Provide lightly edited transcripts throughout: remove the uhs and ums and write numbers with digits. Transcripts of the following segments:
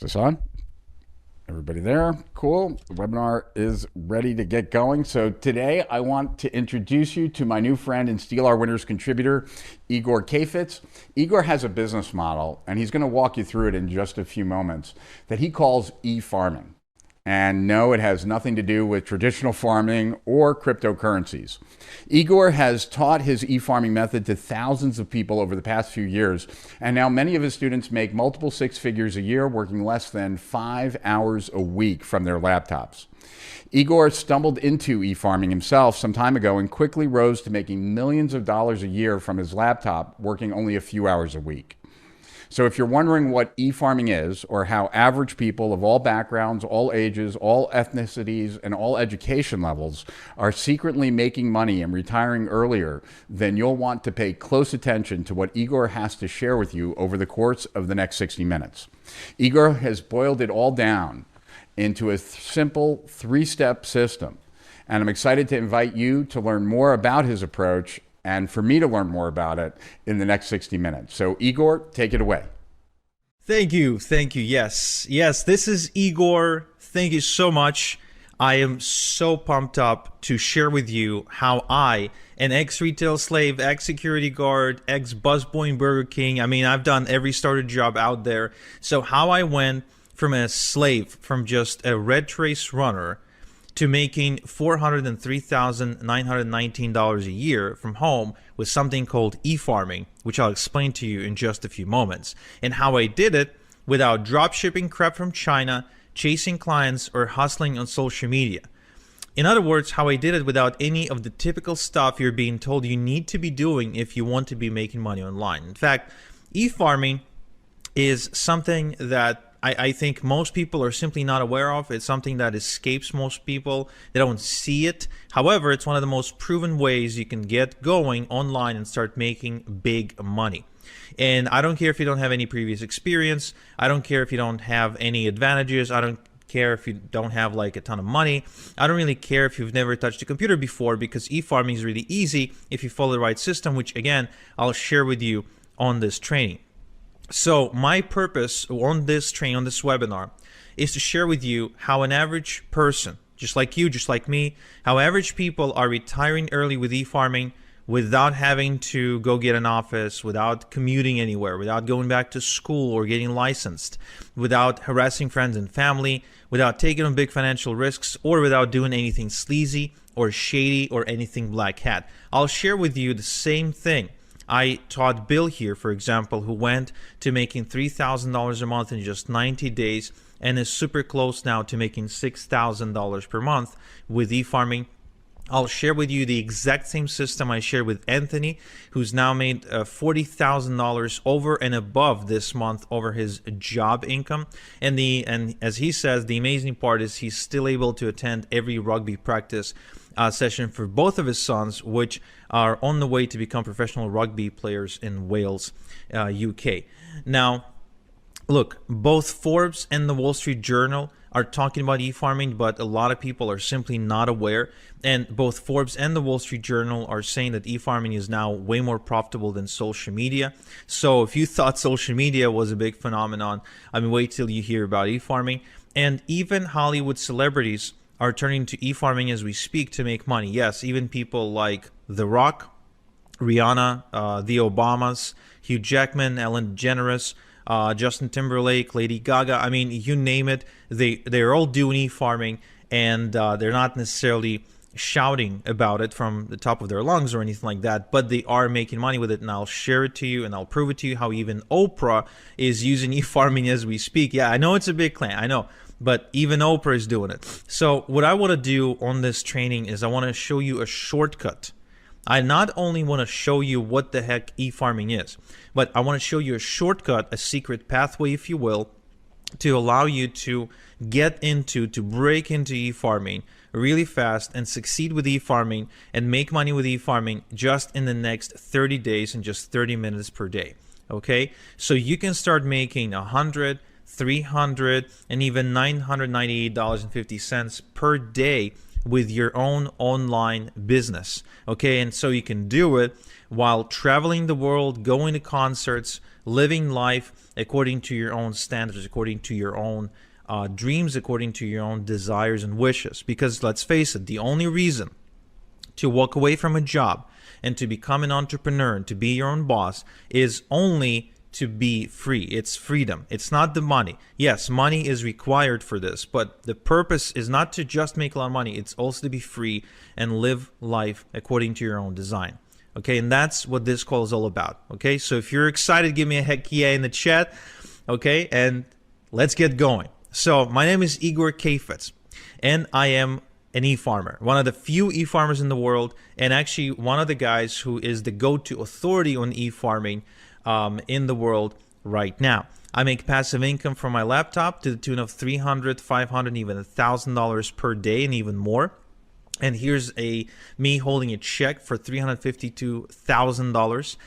this on? Everybody there? Cool. The webinar is ready to get going. So today I want to introduce you to my new friend and Steal Our Winners contributor, Igor Kafitz. Igor has a business model, and he's going to walk you through it in just a few moments, that he calls e-farming. And no, it has nothing to do with traditional farming or cryptocurrencies. Igor has taught his e-farming method to thousands of people over the past few years, and now many of his students make multiple six figures a year working less than 5 hours a week from their laptops. Igor stumbled into e-farming himself some time ago and quickly rose to making millions of dollars a year from his laptop, working only a few hours a week. So if you're wondering what e-farming is, or how average people of all backgrounds, all ages, all ethnicities, and all education levels are secretly making money and retiring earlier, then you'll want to pay close attention to what Igor has to share with you over the course of the next 60 minutes. Igor has boiled it all down into a simple three-step system, and I'm excited to invite you to learn more about his approach and for me to learn more about it in the next 60 minutes. So Igor, take it away. Thank you. Yes, this is Igor. Thank you so much. I am so pumped up to share with you how I, an ex-retail slave, ex-security guard, ex-busboy in Burger King, I've done every starter job out there. So how I went from a slave, from just a red trace runner, to making $403,919 a year from home with something called e-farming, which I'll explain to you in just a few moments, and how I did it without drop shipping crap from China, chasing clients, or hustling on social media. In other words, how I did it without any of the typical stuff you're being told you need to be doing if you want to be making money online. In fact, e-farming is something that I think most people are simply not aware of. It's something that escapes most people. They don't see it. However, it's one of the most proven ways you can get going online and start making big money. And I don't care if you don't have any previous experience. I don't care if you don't have any advantages. I don't care if you don't have like a ton of money. I don't really care if you've never touched a computer before, because e-farming is really easy if you follow the right system, which again, I'll share with you on this training. So my purpose on this training, on this webinar, is to share with you how an average person, just like you, just like me, how average people are retiring early with e-farming without having to go get an office, without commuting anywhere, without going back to school or getting licensed, without harassing friends and family, without taking on big financial risks, or without doing anything sleazy or shady or anything black hat. I'll share with you the same thing I taught Bill here, for example, who went to making $3,000 a month in just 90 days and is super close now to making $6,000 per month with e-farming. I'll share with you the exact same system I shared with Anthony, who's now made $40,000 over and above this month over his job income. And as he says, the amazing part is he's still able to attend every rugby practice session for both of his sons, which are on the way to become professional rugby players in Wales, UK. Now, look, both Forbes and the Wall Street Journal are talking about e-farming, but a lot of people are simply not aware. And both Forbes and the Wall Street Journal are saying that e-farming is now way more profitable than social media. So if you thought social media was a big phenomenon, wait till you hear about e-farming. And even Hollywood celebrities are turning to e-farming as we speak to make money. Yes, even people like The Rock, Rihanna, the Obamas, Hugh Jackman, Ellen DeGeneres, Justin Timberlake, Lady Gaga. You name it, they're all doing e-farming, and they're not necessarily shouting about it from the top of their lungs or anything like that, but they are making money with it, and I'll share it to you, and I'll prove it to you how even Oprah is using e-farming as we speak. Yeah, I know it's a big claim, I know, but even Oprah is doing it. So what I want to do on this training is I want to show you a shortcut. I not only want to show you what the heck e-farming is, but I want to show you a shortcut, a secret pathway, if you will, to allow you to break into e-farming really fast and succeed with e-farming and make money with e-farming just in the next 30 days and just 30 minutes per day. Okay, so you can start making $100, $300, and even $998.50 per day with your own online business. Okay, and so you can do it while traveling the world, going to concerts, living life according to your own standards, according to your own dreams, according to your own desires and wishes. Because let's face it, the only reason to walk away from a job and to become an entrepreneur and to be your own boss is only to be free. It's freedom. It's not the money. Yes, money is required for this, but the purpose is not to just make a lot of money. It's also to be free and live life according to your own design. Okay, and that's what this call is all about. Okay, so if you're excited, give me a heck yeah in the chat. Okay, and let's get going. So my name is Igor Kafetz, and I am an e-farmer, one of the few e-farmers in the world, and actually one of the guys who is the go-to authority on e-farming in the world right now. I make passive income from my laptop to the tune of $300, $500, even $1,000 per day, and even more. And here's me holding a check for $352,000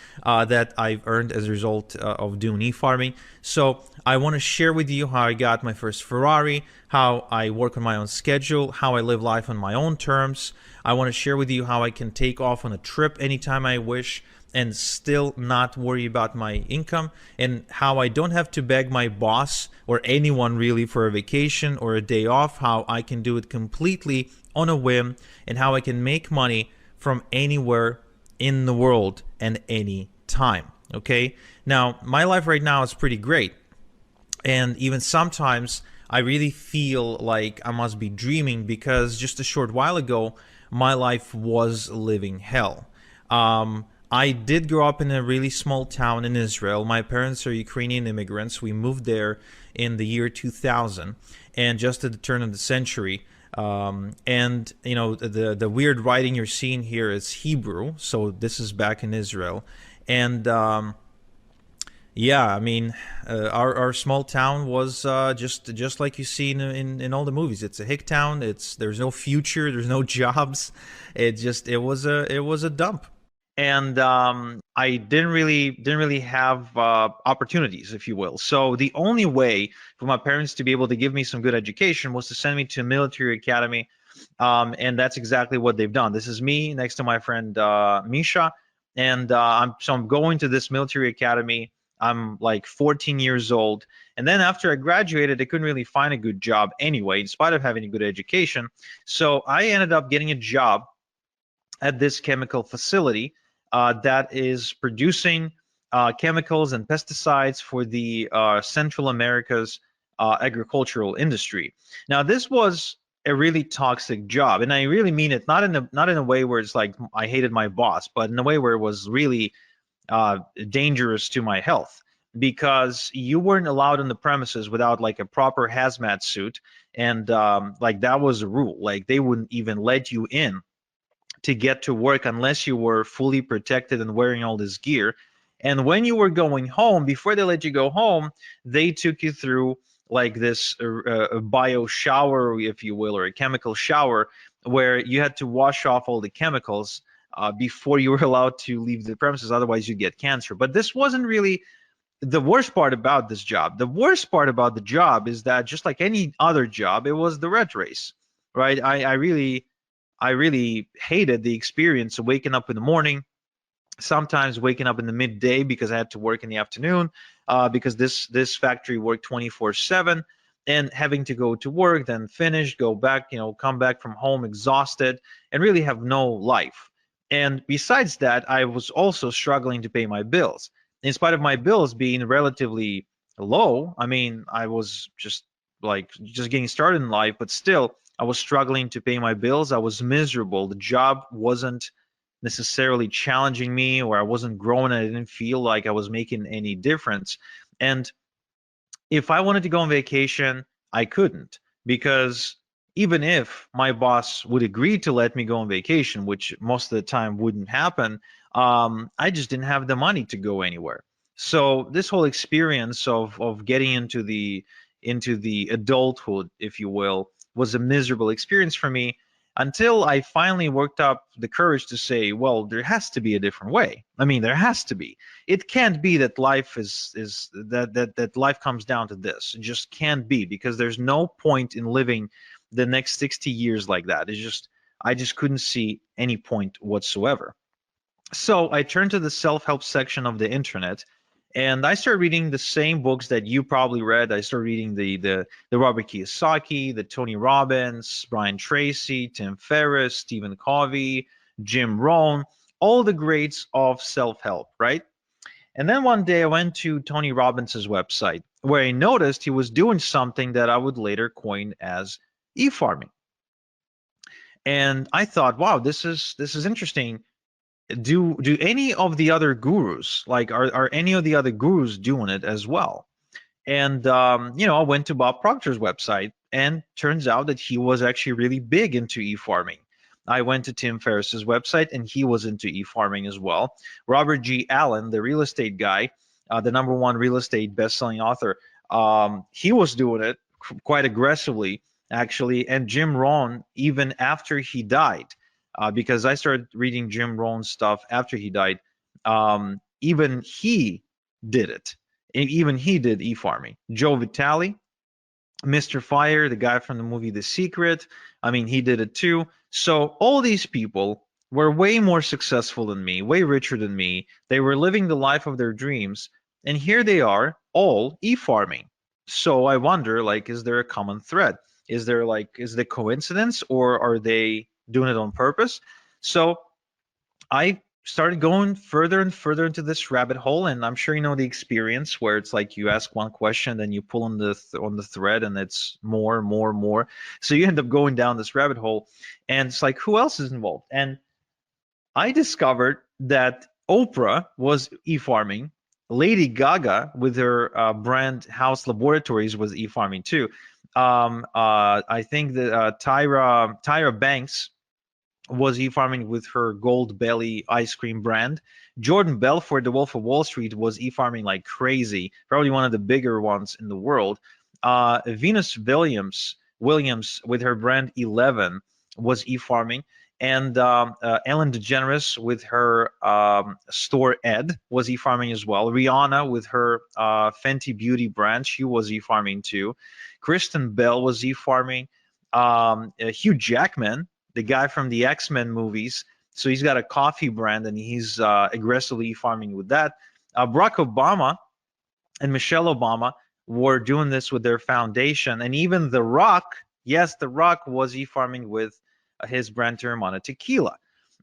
that I've earned as a result of doing e-farming. So I want to share with you how I got my first Ferrari, how I work on my own schedule, how I live life on my own terms. I want to share with you how I can take off on a trip anytime I wish and still not worry about my income, and how I don't have to beg my boss or anyone really for a vacation or a day off, how I can do it completely on a whim, and how I can make money from anywhere in the world and any time. Okay, now my life right now is pretty great, and even sometimes I really feel like I must be dreaming, because just a short while ago my life was living hell. I did grow up in a really small town in Israel. My parents are Ukrainian immigrants. We moved there in the year 2000, and just at the turn of the century. And you know, the weird writing you're seeing here is Hebrew, so this is back in Israel. And yeah, I mean, our small town was just like you see in all the movies. It's a hick town. There's no future. There's no jobs. It was a dump. And I didn't really have opportunities, if you will. So the only way for my parents to be able to give me some good education was to send me to a military academy, and that's exactly what they've done. This is me next to my friend Misha, and I'm going to this military academy. I'm like 14 years old, and then after I graduated, I couldn't really find a good job anyway, in spite of having a good education. So I ended up getting a job at this chemical facility that is producing chemicals and pesticides for the Central America's agricultural industry. Now, this was a really toxic job, and I really mean it not in a way where it's like I hated my boss, but in a way where it was really dangerous to my health, because you weren't allowed on the premises without like a proper hazmat suit, and like that was a rule. Like they wouldn't even let you in to get to work unless you were fully protected and wearing all this gear. And when you were going home, before they let you go home, they took you through like this bio shower, if you will, or a chemical shower, where you had to wash off all the chemicals before you were allowed to leave the premises. Otherwise, you get cancer. But this wasn't really the worst part about this job. The worst part about the job is that, just like any other job, it was the rat race, right? I really hated the experience of waking up in the morning, sometimes waking up in the midday because I had to work in the afternoon, because this factory worked 24/7, and having to go to work, then finish, go back, come back from home exhausted, and really have no life. And besides that, I was also struggling to pay my bills. In spite of my bills being relatively low, I mean, I was just getting started in life, but still, I was struggling to pay my bills. I was miserable. The job wasn't necessarily challenging me, or I wasn't growing. I didn't feel like I was making any difference. And if I wanted to go on vacation, I couldn't, because even if my boss would agree to let me go on vacation, which most of the time wouldn't happen, I just didn't have the money to go anywhere. So this whole experience of getting into the adulthood, if you will, was a miserable experience for me, until I finally worked up the courage to say, well, there has to be a different way. I mean, there has to be. It can't be that life that life comes down to this. It just can't be, because there's no point in living the next 60 years like that. I just couldn't see any point whatsoever. So I turned to the self-help section of the internet, And I started reading the same books that you probably read. I started reading the Robert Kiyosaki, the Tony Robbins, Brian Tracy, Tim Ferriss, Stephen Covey, Jim Rohn, all the greats of self-help, right? And then one day I went to Tony Robbins's website where I noticed he was doing something that I would later coin as e-farming. And I thought, wow, this is interesting. Do any of the other gurus, like, are any of the other gurus doing it as well? And I went to Bob Proctor's website, and turns out that he was actually really big into e-farming. I went to Tim Ferriss's website, and he was into e-farming as well. Robert G. Allen, the real estate guy, the #1 real estate best-selling author, he was doing it quite aggressively, actually. And Jim Rohn, even after he died, because I started reading Jim Rohn's stuff after he died, even he did it. Even he did e-farming. Joe Vitale, Mr. Fire, the guy from the movie The Secret, I mean, he did it too. So all these people were way more successful than me, way richer than me. They were living the life of their dreams. And here they are, all e-farming. So I wonder, like, is there a common thread? Is it a coincidence, or are they doing it on purpose? So I started going further and further into this rabbit hole, and I'm sure you know the experience where it's like you ask one question, then you pull on the thread, and it's more, more, more. So you end up going down this rabbit hole, and it's like, who else is involved? And I discovered that Oprah was e-farming. Lady Gaga, with her brand House Laboratories, was e-farming too. I think that Tyra Banks was e-farming with her Gold Belly ice cream brand. Jordan Belfort, the Wolf of Wall Street, was e-farming like crazy, probably one of the bigger ones in the world. Venus Williams with her brand 11 was e-farming. And Ellen DeGeneres with her store Ed was e-farming as well. Rihanna with her Fenty Beauty brand, she was e-farming too. Kristen Bell was e-farming. Hugh Jackman, the guy from the X-Men movies. So he's got a coffee brand, and he's aggressively farming with that. Barack Obama and Michelle Obama were doing this with their foundation. And even The Rock, yes, The Rock was e-farming with his brand Teremana Tequila.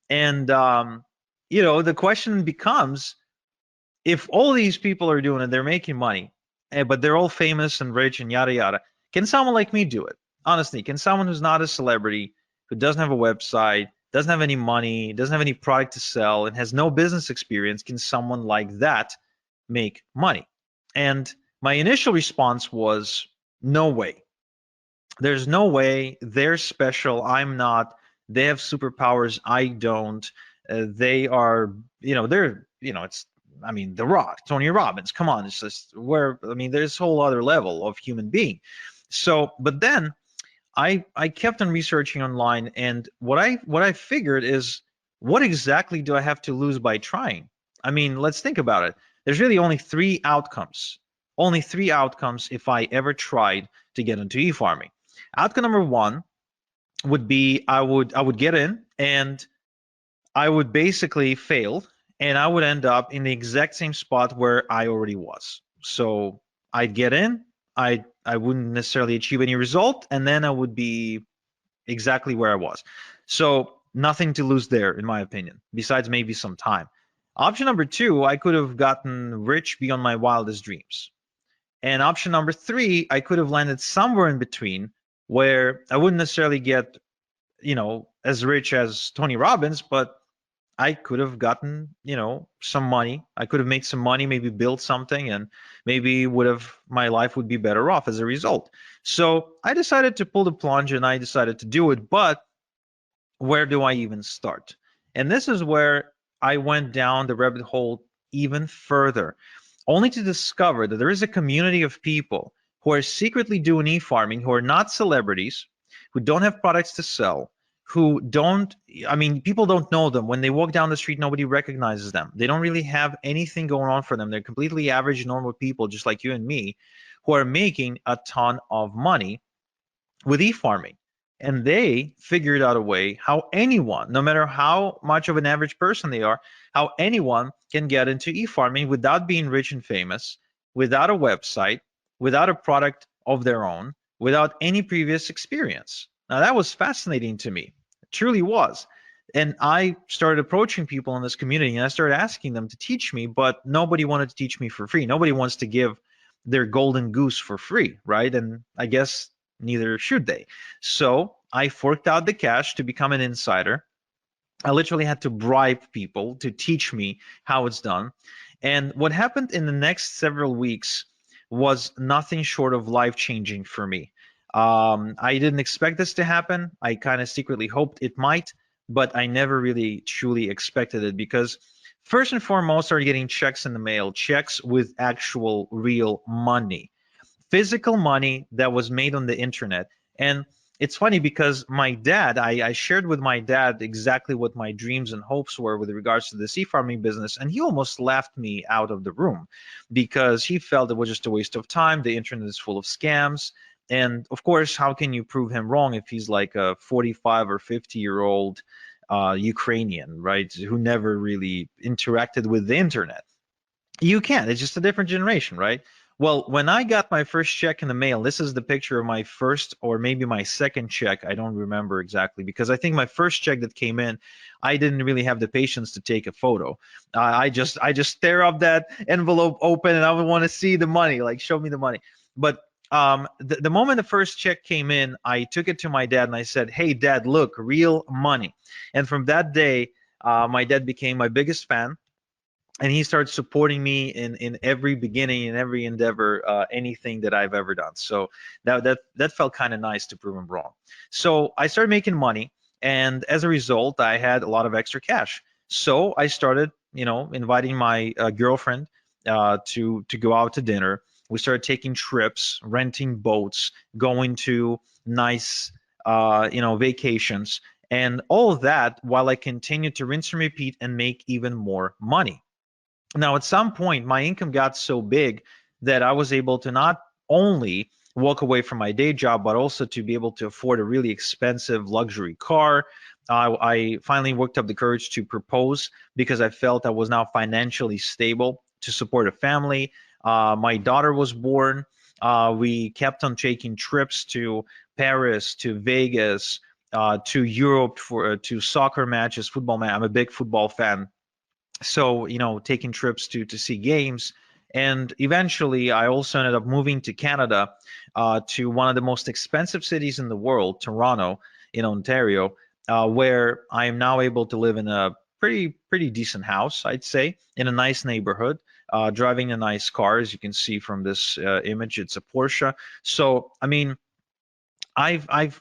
And, the question becomes, if all these people are doing it, they're making money, but they're all famous and rich and yada, yada, can someone like me do it? Honestly, can someone who's not a celebrity, who doesn't have a website, doesn't have any money, doesn't have any product to sell, and has no business experience, can someone like that make money? And my initial response was, no way. There's no way. They're special. I'm not. They have superpowers. I don't. They are, it's, I mean, The Rock, Tony Robbins. Come on, it's just there's a whole other level of human being. So, but then I kept on researching online, and what I figured is, what exactly do I have to lose by trying? I mean, let's think about it. There's really only three outcomes. Only three outcomes if I ever tried to get into e-farming. Outcome number one would be I would get in, and I would basically fail, and I would end up in the exact same spot where I already was. So I'd get in, I wouldn't necessarily achieve any result, and then I would be exactly where I was. So nothing to lose there, in my opinion, besides maybe some time. Option number two, I could have gotten rich beyond my wildest dreams. And option number three, I could have landed somewhere in between, where I wouldn't necessarily get, as rich as Tony Robbins, but I could have gotten, some money. I could have made some money, maybe built something, and maybe my life would be better off as a result. So I decided to pull the plunge, and I decided to do it. But where do I even start? And this is where I went down the rabbit hole even further, only to discover that there is a community of people who are secretly doing e-farming, who are not celebrities, who don't have products to sell, who don't, people don't know them. When they walk down the street, nobody recognizes them. They don't really have anything going on for them. They're completely average, normal people, just like you and me, who are making a ton of money with e-farming. And they figured out a way how anyone, no matter how much of an average person they are, how anyone can get into e-farming without being rich and famous, without a website, without a product of their own, without any previous experience. Now that was fascinating to me. It truly was. And I started approaching people in this community and I started asking them to teach me, but nobody wanted to teach me for free. Nobody wants to give their golden goose for free, right? And I guess neither should they. So I forked out the cash to become an insider. I literally had to bribe people to teach me how it's done. And what happened in the next several weeks was nothing short of life changing for me. I didn't expect this to happen. I kind of secretly hoped it might, but I never really truly expected it because first and foremost, I started getting checks in the mail, checks with actual real money, physical money that was made on the internet. And it's funny because my dad, I shared with my dad exactly what my dreams and hopes were with regards to the sea farming business, and he almost laughed me out of the room because he felt it was just a waste of time. The internet is full of scams. And of course, how can you prove him wrong if he's like a 45 or 50-year-old Ukrainian, right, who never really interacted with the internet? You can't. It's just a different generation, right? Well, when I got my first check in the mail, this is the picture of my first or maybe my second check. I don't remember exactly because I think my first check that came in, I didn't really have the patience to take a photo. I just stare up that envelope open and I would want to see the money, like show me the money. But the moment the first check came in, I took it to my dad and I said, "Hey, Dad, look, real money." And from that day, my dad became my biggest fan and he started supporting me in every beginning, in every endeavor, anything that I've ever done. So that felt kind of nice to prove him wrong. So I started making money, and as a result, I had a lot of extra cash. So I started, inviting my girlfriend to go out to dinner. We started taking trips, renting boats, going to nice vacations, and all of that while I continued to rinse and repeat and make even more money. Now, at some point, my income got so big that I was able to not only walk away from my day job, but also to be able to afford a really expensive luxury car. I finally worked up the courage to propose because I felt I was now financially stable to support a family. My daughter was born. We kept on taking trips to Paris, to Vegas, to Europe for to soccer matches, football match. I'm a big football fan, so taking trips to see games. And eventually I also ended up moving to Canada, to one of the most expensive cities in the world, Toronto, in Ontario, where I am now able to live in a pretty decent house, I'd say, in a nice neighborhood, driving a nice car. As you can see from this image, it's a Porsche. So I mean, I've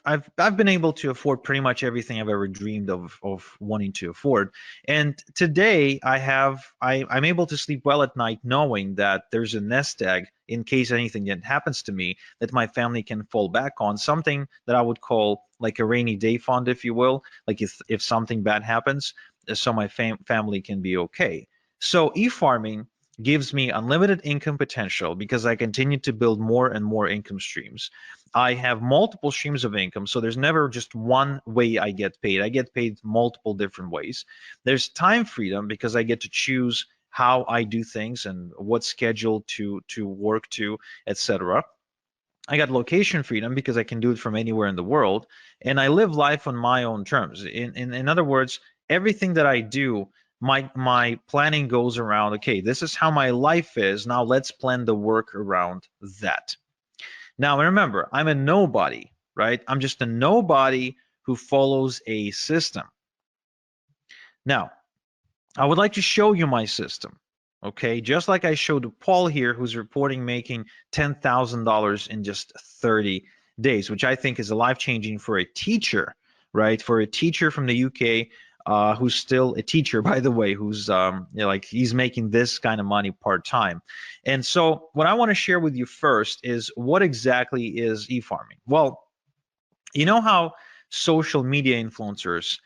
been able to afford pretty much everything I've ever dreamed of wanting to afford. And today I'm able to sleep well at night knowing that there's a nest egg in case anything happens to me that my family can fall back on, something that I would call like a rainy day fund, if you will, like if something bad happens, so my family can be okay. So e-farming gives me unlimited income potential because I continue to build more and more income streams. I have multiple streams of income, so there's never just one way I get paid. I get paid multiple different ways. There's time freedom because I get to choose how I do things and what schedule to work to, etc. I got location freedom because I can do it from anywhere in the world, and I live life on my own terms. In other words, everything that I do, my planning goes around, okay, this is how my life is. Now let's plan the work around that. Now remember, I'm a nobody, right? I'm just a nobody who follows a system. Now, I would like to show you my system, okay? Just like I showed Paul here, who's reporting making $10,000 in just 30 days, which I think is a life-changing for a teacher, right? For a teacher from the UK, who's still a teacher, by the way, who's like he's making this kind of money part-time. And so what I want to share with you first is what exactly is e-farming? Well, you know how social media influencers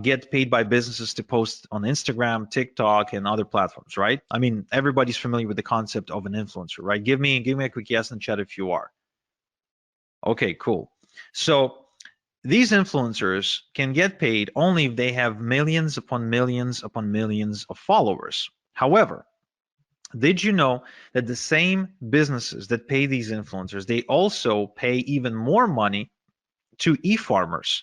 get paid by businesses to post on Instagram, TikTok, and other platforms, right? I mean, everybody's familiar with the concept of an influencer, right? Give me a quick yes in chat if you are. Okay, cool. So these influencers can get paid only if they have millions upon millions upon millions of followers. However, did you know that the same businesses that pay these influencers, they also pay even more money to e-farmers?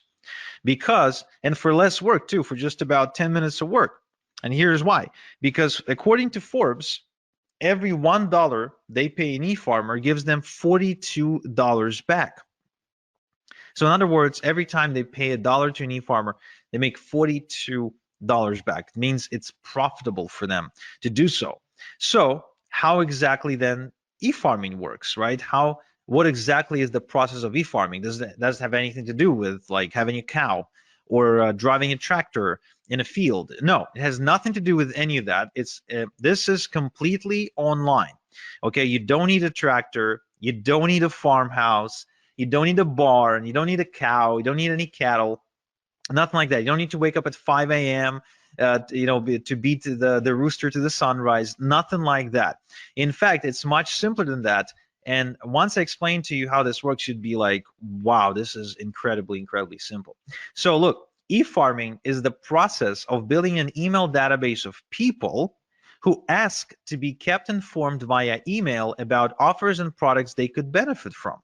Because, and for less work too, for just about 10 minutes of work. And here's why. Because according to Forbes, every $1 they pay an e-farmer gives them $42 back. So in other words, every time they pay $1 to an e-farmer, they make $42 back. It means it's profitable for them to do so. So how exactly then e-farming works, right? What exactly is the process of e-farming? Does it have anything to do with like having a cow or driving a tractor in a field? No, it has nothing to do with any of that. This is completely online. Okay, you don't need a tractor, you don't need a farmhouse, you don't need a barn, you don't need a cow, you don't need any cattle, nothing like that. You don't need to wake up at 5 a.m. To beat the rooster to the sunrise, nothing like that. In fact, it's much simpler than that. And once I explain to you how this works, you'd be like, wow, this is incredibly, incredibly simple. So look, e-farming is the process of building an email database of people who ask to be kept informed via email about offers and products they could benefit from.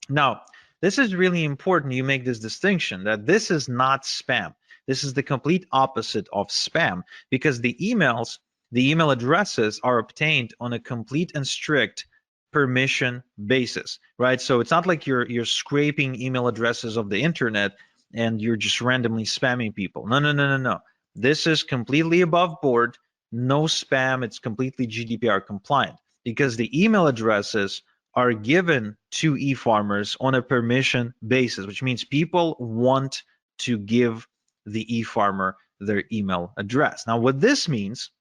Now, this is really important you make this distinction that this is not spam. This is the complete opposite of spam, because the email addresses are obtained on a complete and strict permission basis, right? So it's not like you're scraping email addresses of the internet and you're just randomly spamming people. No, no, no, no, no. This is completely above board, no spam. It's completely GDPR compliant because the email addresses are given to e-farmers on a permission basis, which means people want to give the e-farmer their email address. Now, what this means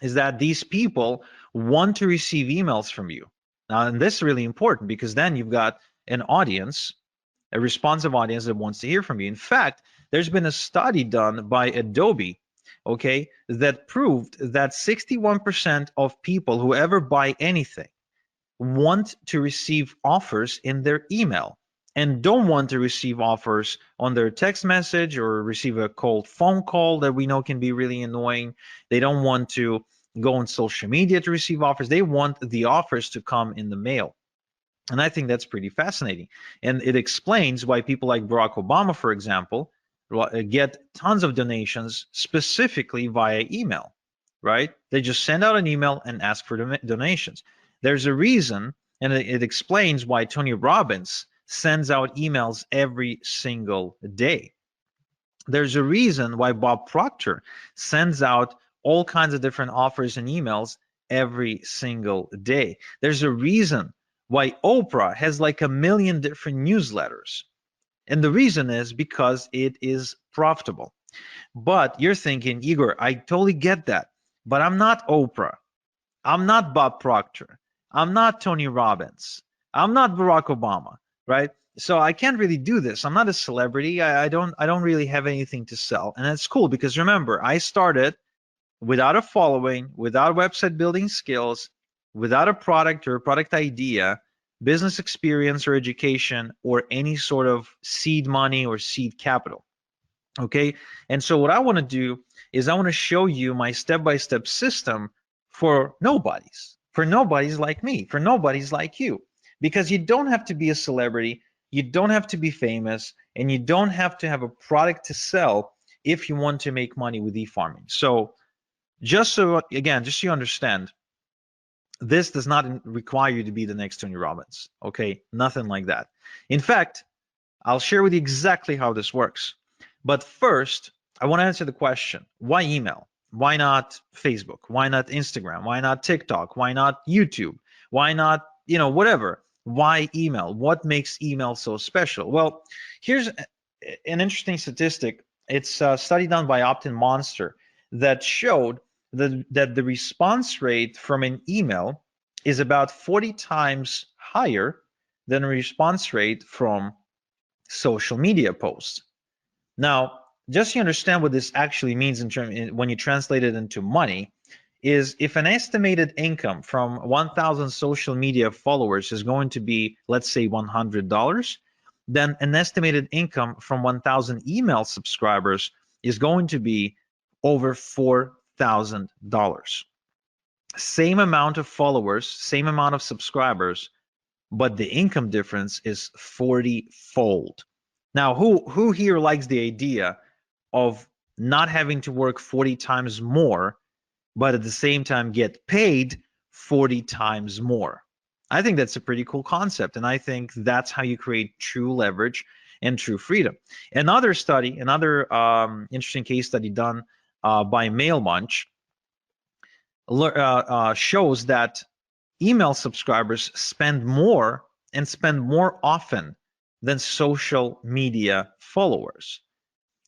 is that these people want to receive emails from you. Now, and this is really important because then you've got an audience, a responsive audience that wants to hear from you. In fact, there's been a study done by Adobe, okay, that proved that 61% of people who ever buy anything want to receive offers in their email and don't want to receive offers on their text message or receive a cold phone call that we know can be really annoying. They don't want to go on social media to receive offers. They want the offers to come in the mail. And I think that's pretty fascinating. And it explains why people like Barack Obama, for example, get tons of donations specifically via email, right? They just send out an email and ask for donations. There's a reason, and it explains why Tony Robbins sends out emails every single day. There's a reason why Bob Proctor sends out all kinds of different offers and emails every single day. There's a reason why Oprah has like 1 million different newsletters. And the reason is because it is profitable. But you're thinking, Igor, I totally get that, but I'm not Oprah. I'm not Bob Proctor. I'm not Tony Robbins. I'm not Barack Obama, right? So I can't really do this. I'm not a celebrity. I don't really have anything to sell. And that's cool because remember, I started without a following, without website building skills, without a product or a product idea, business experience or education, or any sort of seed money or seed capital. Okay. And so what I want to do is I want to show you my step-by-step system for nobodies like me, for nobodies like you, because you don't have to be a celebrity, you don't have to be famous, and you don't have to have a product to sell if you want to make money with e-farming. So just so you understand, this does not require you to be the next Tony Robbins. Okay, nothing like that. In fact, I'll share with you exactly how this works. But first, I want to answer the question, why email? Why not Facebook? Why not Instagram? Why not TikTok? Why not YouTube? Why not, whatever? Why email? What makes email so special? Well, here's an interesting statistic. It's a study done by Opt-in Monster that showed that the response rate from an email is about 40 times higher than a response rate from social media posts. Now, just so you understand what this actually means when you translate it into money, is if an estimated income from 1,000 social media followers is going to be, let's say, $100, then an estimated income from 1,000 email subscribers is going to be over $4,000. Same amount of followers, same amount of subscribers, but the income difference is 40-fold. Now, who here likes the idea of not having to work 40 times more, but at the same time get paid 40 times more? I think that's a pretty cool concept, and I think that's how you create true leverage and true freedom. Another study, another interesting case study done by MailMunch shows that email subscribers spend more and spend more often than social media followers.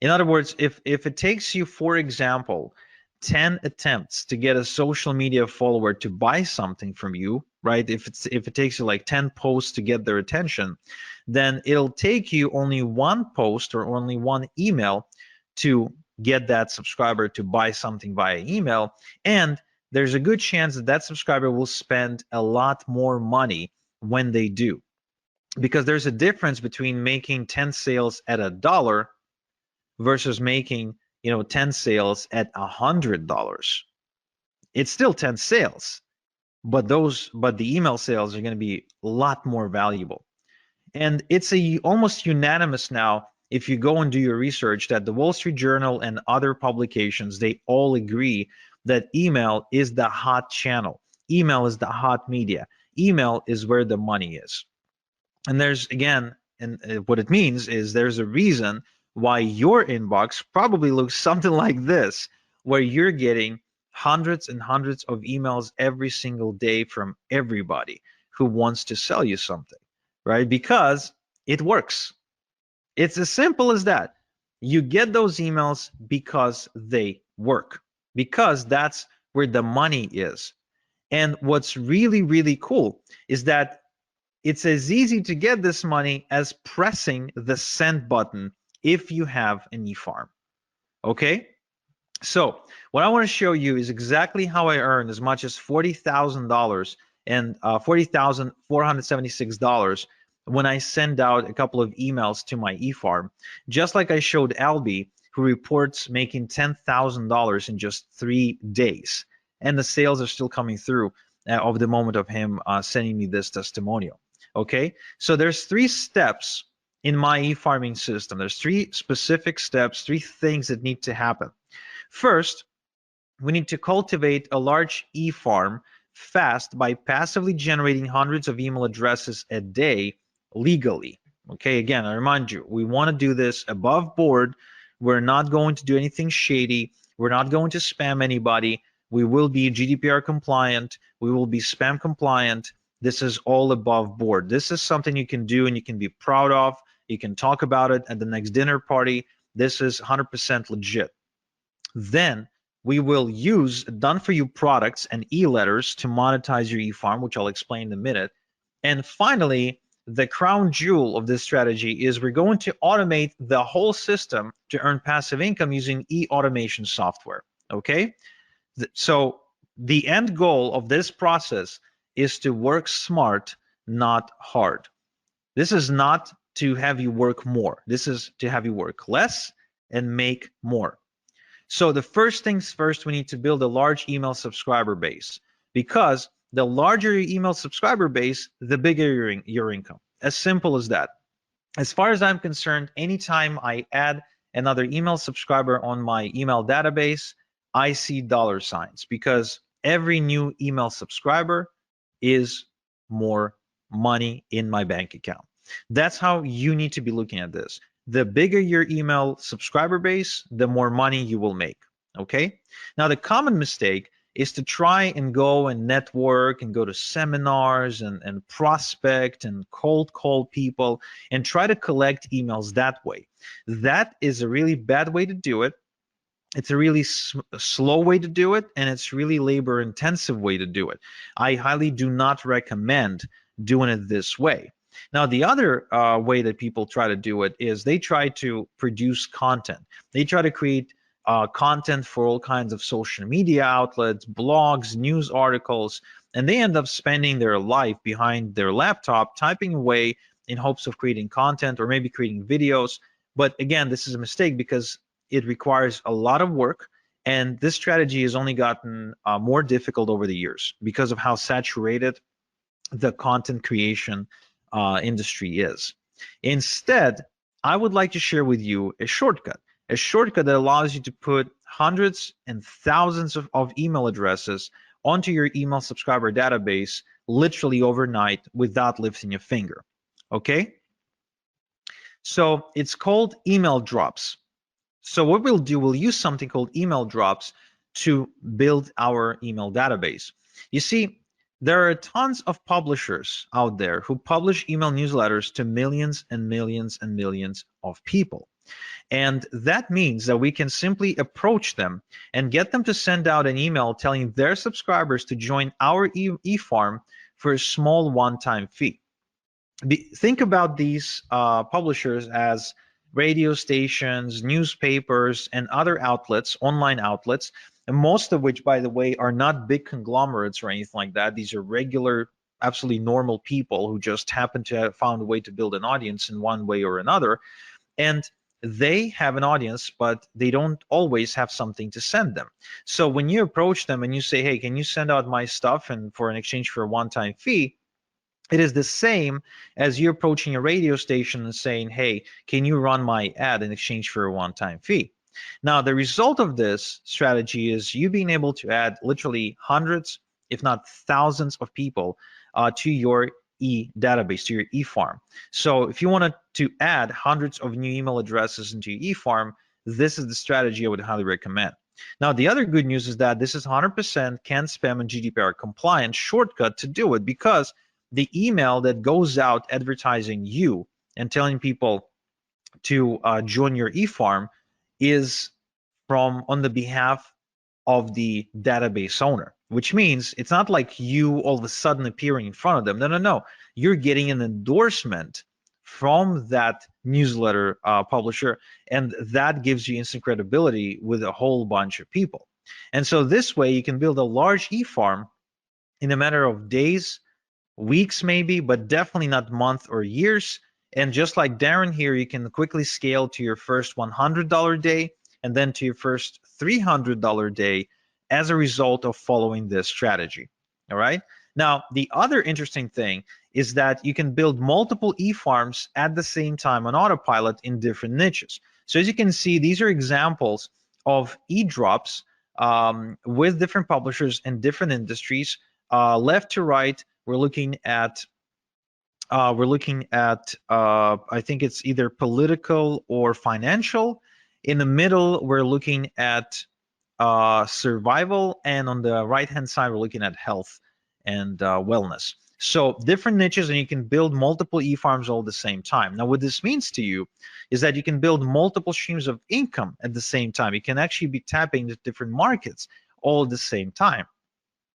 In other words, if it takes you, for example, 10 attempts to get a social media follower to buy something from you, right? If it takes you like 10 posts to get their attention, then it'll take you only one post or only one email to get that subscriber to buy something via email. And there's a good chance that that subscriber will spend a lot more money when they do. Because there's a difference between making 10 sales at $1 versus making 10 sales at $100. It's still 10 sales, but the email sales are going to be a lot more valuable. And it's almost unanimous now, if you go and do your research, that the Wall Street Journal and other publications, they all agree that email is the hot channel. Email is the hot media. Email is where the money is. And there's, again, and what it means is there's a reason why your inbox probably looks something like this, where you're getting hundreds and hundreds of emails every single day from everybody who wants to sell you something, right? Because it works. It's as simple as that. You get those emails because they work, because that's where the money is. And what's really, really cool is that it's as easy to get this money as pressing the send button if you have an e-farm. Okay? So what I want to show you is exactly how I earned as much as $40,000 and $40,476 when I send out a couple of emails to my e-farm, just like I showed Albie, who reports making $10,000 in just 3 days. And the sales are still coming through of the moment of him sending me this testimonial. Okay, so there's 3 steps in my e-farming system. There's 3 specific steps, 3 things that need to happen. First, we need to cultivate a large e-farm fast by passively generating hundreds of email addresses a day legally. Okay, again, I remind you, we want to do this above board. We're not going to do anything shady. We're not going to spam anybody. We will be GDPR compliant. We will be spam compliant. This is all above board. This is something you can do and you can be proud of. You can talk about it at the next dinner party. This is 100% legit. Then we will use done-for-you products and e-letters to monetize your e-farm, which I'll explain in a minute. And finally, the crown jewel of this strategy is we're going to automate the whole system to earn passive income using e-automation software. Okay? So the end goal of this process is to work smart, not hard. This is not to have you work more. This is to have you work less and make more. So the first things first, we need to build a large email subscriber base, because the larger your email subscriber base, the bigger your income. As simple as that. As far as I'm concerned, anytime I add another email subscriber on my email database, I see dollar signs, because every new email subscriber is more money in my bank account. That's how you need to be looking at this. The bigger your email subscriber base, the more money you will make. Okay? Now, the common mistake is to try and go and network and go to seminars and prospect and cold call people and try to collect emails that way. That is a really bad way to do it. It's a really slow way to do it, and it's really labor intensive way to do it. I highly do not recommend doing it this way. Now, the other way that people try to do it is they try to produce content. They try to create content for all kinds of social media outlets, blogs, news articles, and they end up spending their life behind their laptop typing away in hopes of creating content or maybe creating videos. But again, this is a mistake because it requires a lot of work, and this strategy has only gotten more difficult over the years because of how saturated the content creation industry is. Instead, I would like to share with you a shortcut that allows you to put hundreds and thousands of email addresses onto your email subscriber database literally overnight without lifting a finger. Okay? So it's called email drops. So what we'll do, we'll use something called email drops to build our email database. You see, there are tons of publishers out there who publish email newsletters to millions and millions and millions of people. And that means that we can simply approach them and get them to send out an email telling their subscribers to join our e-farm for a small one-time fee. Think about these publishers as radio stations, newspapers, and other outlets, online outlets, and most of which, by the way, are not big conglomerates or anything like that. These are regular, absolutely normal people who just happen to have found a way to build an audience in one way or another. And they have an audience, but they don't always have something to send them. So when you approach them and you say, hey, can you send out my stuff and for an exchange for a one-time fee, it is the same as you approaching a radio station and saying, hey, can you run my ad in exchange for a one-time fee? Now, the result of this strategy is you being able to add literally hundreds, if not thousands of people to your database, to your e-farm. So if you wanted to add hundreds of new email addresses into your e-farm, this is the strategy I would highly recommend. Now, the other good news is that this is 100% CAN-SPAM and GDPR compliant shortcut to do it, because the email that goes out advertising you and telling people to join your e-farm is from on the behalf of the database owner, which means it's not like you all of a sudden appearing in front of them. No, no, no. You're getting an endorsement from that newsletter publisher, and that gives you instant credibility with a whole bunch of people. And so this way you can build a large e-farm in a matter of days, weeks maybe, but definitely not months or years. And just like Darren here, you can quickly scale to your first $100 day and then to your first $300 day as a result of following this strategy. All right. Now, the other interesting thing is that you can build multiple e-farms at the same time on autopilot in different niches. So as you can see, these are examples of e-drops with different publishers and different industries. Left to right, we're looking at I think it's either political or financial. In the middle, we're looking at survival, and on the right-hand side, we're looking at health and wellness. So different niches, and you can build multiple e-farms all at the same time. Now, what this means to you is that you can build multiple streams of income at the same time. You can actually be tapping into different markets all at the same time.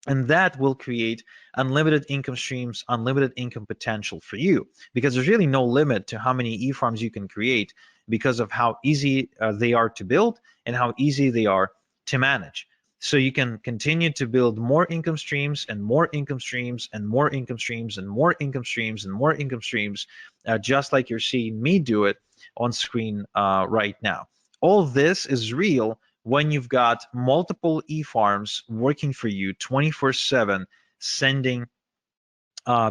And that will create unlimited income streams, unlimited income potential for you, because there's really no limit to how many e-farms you can create because of how easy they are to build and how easy they are to manage. So you can continue to build more income streams and more income streams and more income streams and more income streams and more income streams, just like you're seeing me do it on screen right now. All this is real when you've got multiple e-farms working for you 24/7, sending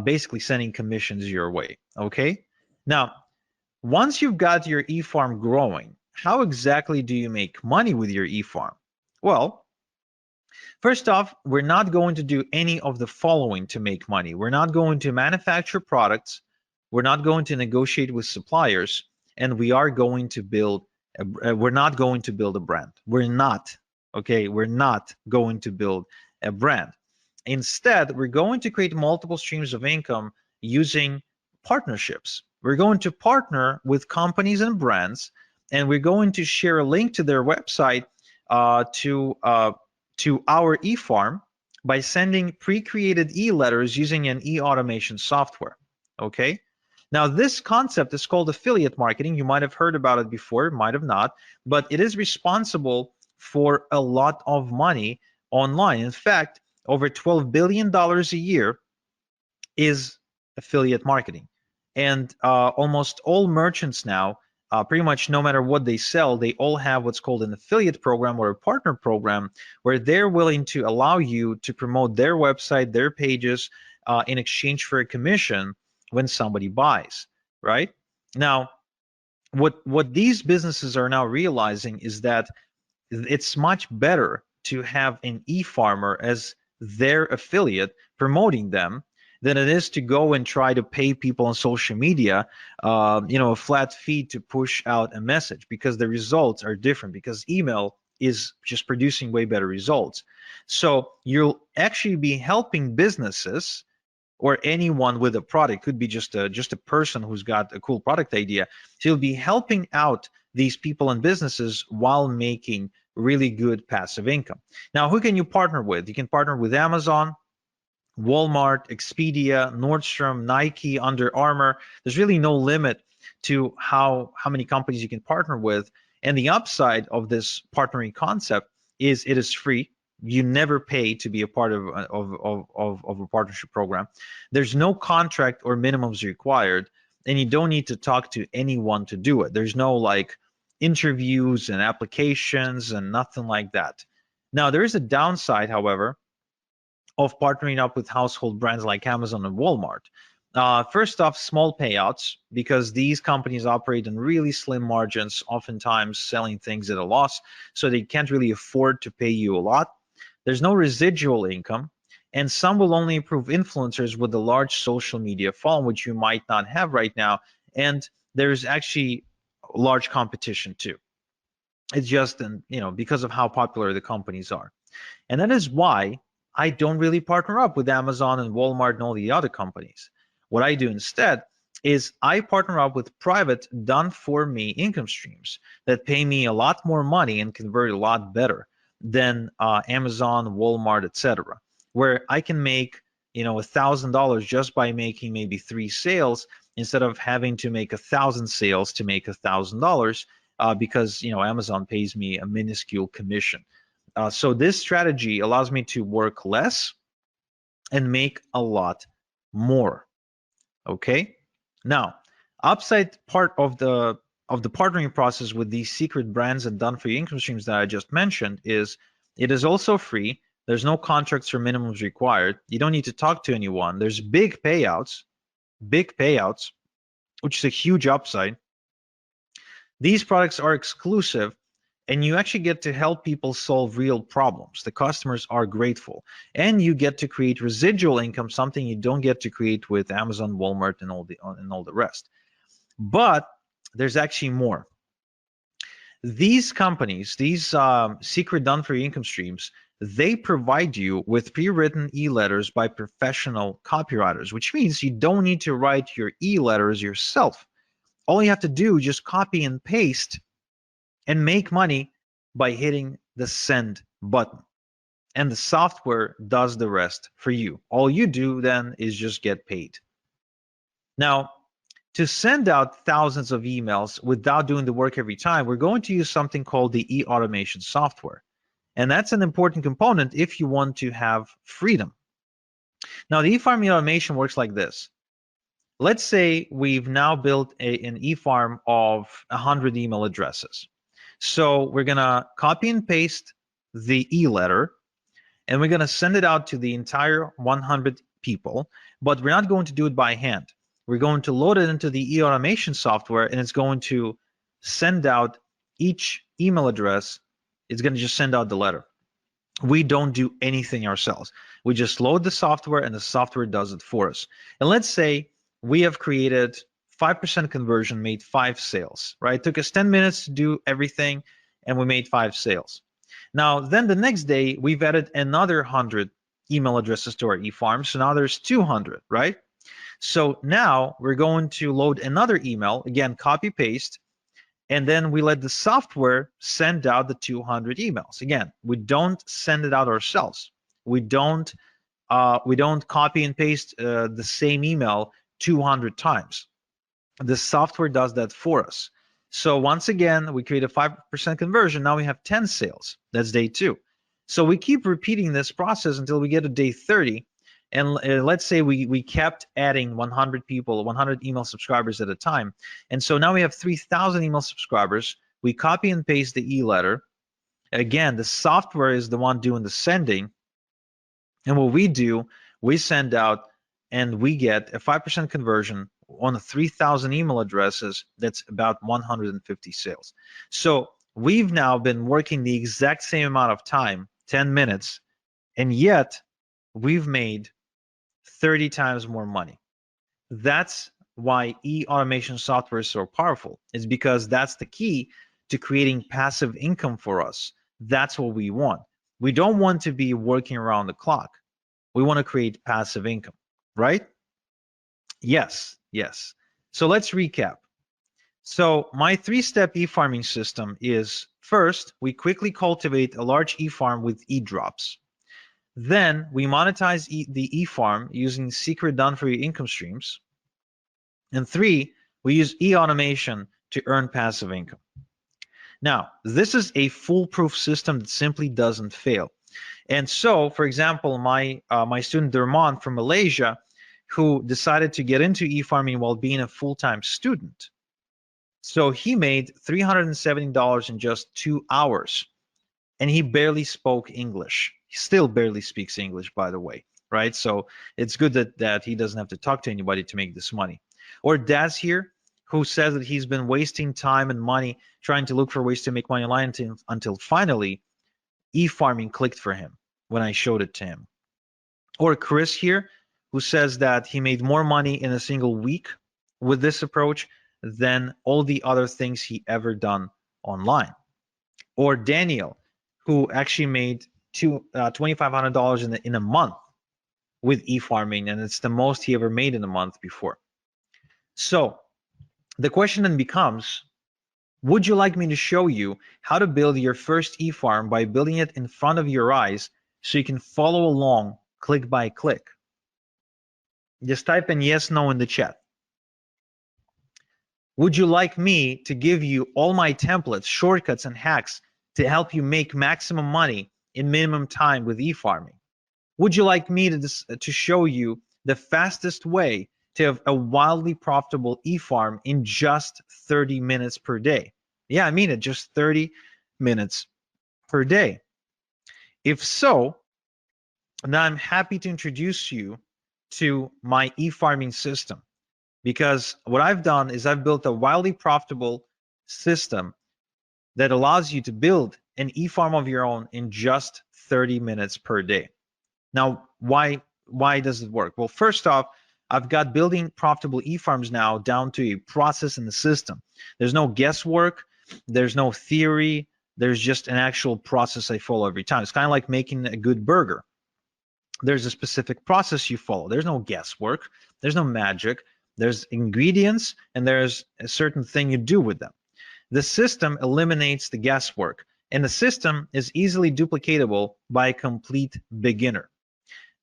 basically sending commissions your way. Okay, now once you've got your e-farm growing, how exactly do you make money with your e-farm? Well, first off, we're not going to do any of the following to make money. We're not going to manufacture products, we're not going to negotiate with suppliers, and we are going to build we're not going to build a brand. We're not, okay? We're not going to build a brand. Instead, we're going to create multiple streams of income using partnerships. We're going to partner with companies and brands, and we're going to share a link to their website to our e-farm by sending pre-created e-letters using an e-automation software, okay? Now, this concept is called affiliate marketing. You might have heard about it before, might have not, but it is responsible for a lot of money online. In fact, over $12 billion a year is affiliate marketing. And almost all merchants now, pretty much no matter what they sell, they all have what's called an affiliate program or a partner program, where they're willing to allow you to promote their website, their pages, in exchange for a commission when somebody buys, right? Now, what these businesses are now realizing is that it's much better to have an e-farmer as their affiliate promoting them than it is to go and try to pay people on social media, a flat fee to push out a message, because the results are different, because email is just producing way better results. So you'll actually be helping businesses or anyone with a product. Could be just a person who's got a cool product idea. So you'll be helping out these people and businesses while making really good passive income. Now, who can you partner with? You can partner with Amazon, Walmart, Expedia, Nordstrom, Nike, Under Armour. There's really no limit to how many companies you can partner with. And the upside of this partnering concept is it is free. You never pay to be a part of a partnership program. There's no contract or minimums required, and you don't need to talk to anyone to do it. There's no like interviews and applications and nothing like that. Now, there is a downside, however, of partnering up with household brands like Amazon and Walmart. First off, small payouts, because these companies operate on really slim margins, oftentimes selling things at a loss, so they can't really afford to pay you a lot. There's no residual income, and some will only approve influencers with a large social media following, which you might not have right now. And there's actually large competition too. It's just, because of how popular the companies are. And that is why I don't really partner up with Amazon and Walmart and all the other companies. What I do instead is I partner up with private, done-for-me income streams that pay me a lot more money and convert a lot better than Amazon, Walmart, etc., where I can make $1,000 just by making maybe 3 sales, instead of having to make 1,000 sales to make $1,000, because Amazon pays me a minuscule commission. So this strategy allows me to work less and make a lot more. Okay. Now, upside part of the partnering process with these secret brands and done-for-you income streams that I just mentioned is it is also free. There's no contracts or minimums required. You don't need to talk to anyone. There's big payouts, which is a huge upside. These products are exclusive, and you actually get to help people solve real problems. The customers are grateful, and you get to create residual income, something you don't get to create with Amazon, Walmart, and all the rest. But there's actually more. These companies, these secret done-for-you income streams, they provide you with pre-written e-letters by professional copywriters, which means you don't need to write your e-letters yourself. All you have to do is just copy and paste and make money by hitting the send button. And the software does the rest for you. All you do then is just get paid. Now, to send out thousands of emails without doing the work every time, we're going to use something called the e-automation software. And that's an important component if you want to have freedom. Now, the e-farm automation works like this. Let's say we've now built an e-farm of 100 email addresses. So we're going to copy and paste the e-letter, and we're going to send it out to the entire 100 people, but we're not going to do it by hand. We're going to load it into the e-automation software, and it's going to send out each email address. It's going to just send out the letter. We don't do anything ourselves. We just load the software, and the software does it for us. And let's say we have created 5% conversion, made 5 sales, right? It took us 10 minutes to do everything, and we made 5 sales. Now, then the next day, we've added another 100 email addresses to our e-farm, so now there's 200, right? So now we're going to load another email, again, copy, paste, and then we let the software send out the 200 emails. Again, we don't send it out ourselves. We don't copy and paste the same email 200 times. The software does that for us. So once again, we create a 5% conversion. Now we have 10 sales. That's day 2. So we keep repeating this process until we get to day 30. And let's say we kept adding 100 people, 100 email subscribers at a time. And so now we have 3,000 email subscribers. We copy and paste the e-letter. Again, the software is the one doing the sending. And what we do, we send out and we get a 5% conversion on the 3,000 email addresses. That's about 150 sales. So we've now been working the exact same amount of time, 10 minutes, and yet we've made 30 times more money. That's why e-automation software is so powerful. It's because that's the key to creating passive income for us. That's what we want. We don't want to be working around the clock. We want to create passive income, right? Yes, yes. So let's recap. So my three-step e-farming system is, first, we quickly cultivate a large e-farm with e-drops. Then we monetize the e-farm using secret done-for-you income streams. And three, we use e-automation to earn passive income. Now, this is a foolproof system that simply doesn't fail. And so, for example, my student Derman from Malaysia, who decided to get into e-farming while being a full-time student. So he made $370 in just 2 hours, and he barely spoke English. He still barely speaks English, by the way, right? So it's good that he doesn't have to talk to anybody to make this money. Or Daz here, who says that he's been wasting time and money trying to look for ways to make money online until finally e-farming clicked for him when I showed it to him. Or Chris here, who says that he made more money in a single week with this approach than all the other things he ever done online. Or Daniel, who actually made $2,500 in a month with e-farming, and it's the most he ever made in a month before. So the question then becomes, would you like me to show you how to build your first e-farm by building it in front of your eyes so you can follow along click by click? Just type in yes, no in the chat. Would you like me to give you all my templates, shortcuts, and hacks to help you make maximum money in minimum time with e-farming? Would you like me to show you the fastest way to have a wildly profitable e-farm in just 30 minutes per day? Yeah, I mean it, just 30 minutes per day. If so, now I'm happy to introduce you to my e-farming system, because what I've done is I've built a wildly profitable system that allows you to build an e-farm of your own in just 30 minutes per day. Now, why does it work? Well, first off, I've got building profitable e-farms now down to a process in the system. There's no guesswork, there's no theory, there's just an actual process I follow every time. It's kind of like making a good burger. There's a specific process you follow. There's no guesswork, there's no magic, there's ingredients, and there's a certain thing you do with them. The system eliminates the guesswork, and the system is easily duplicatable by a complete beginner.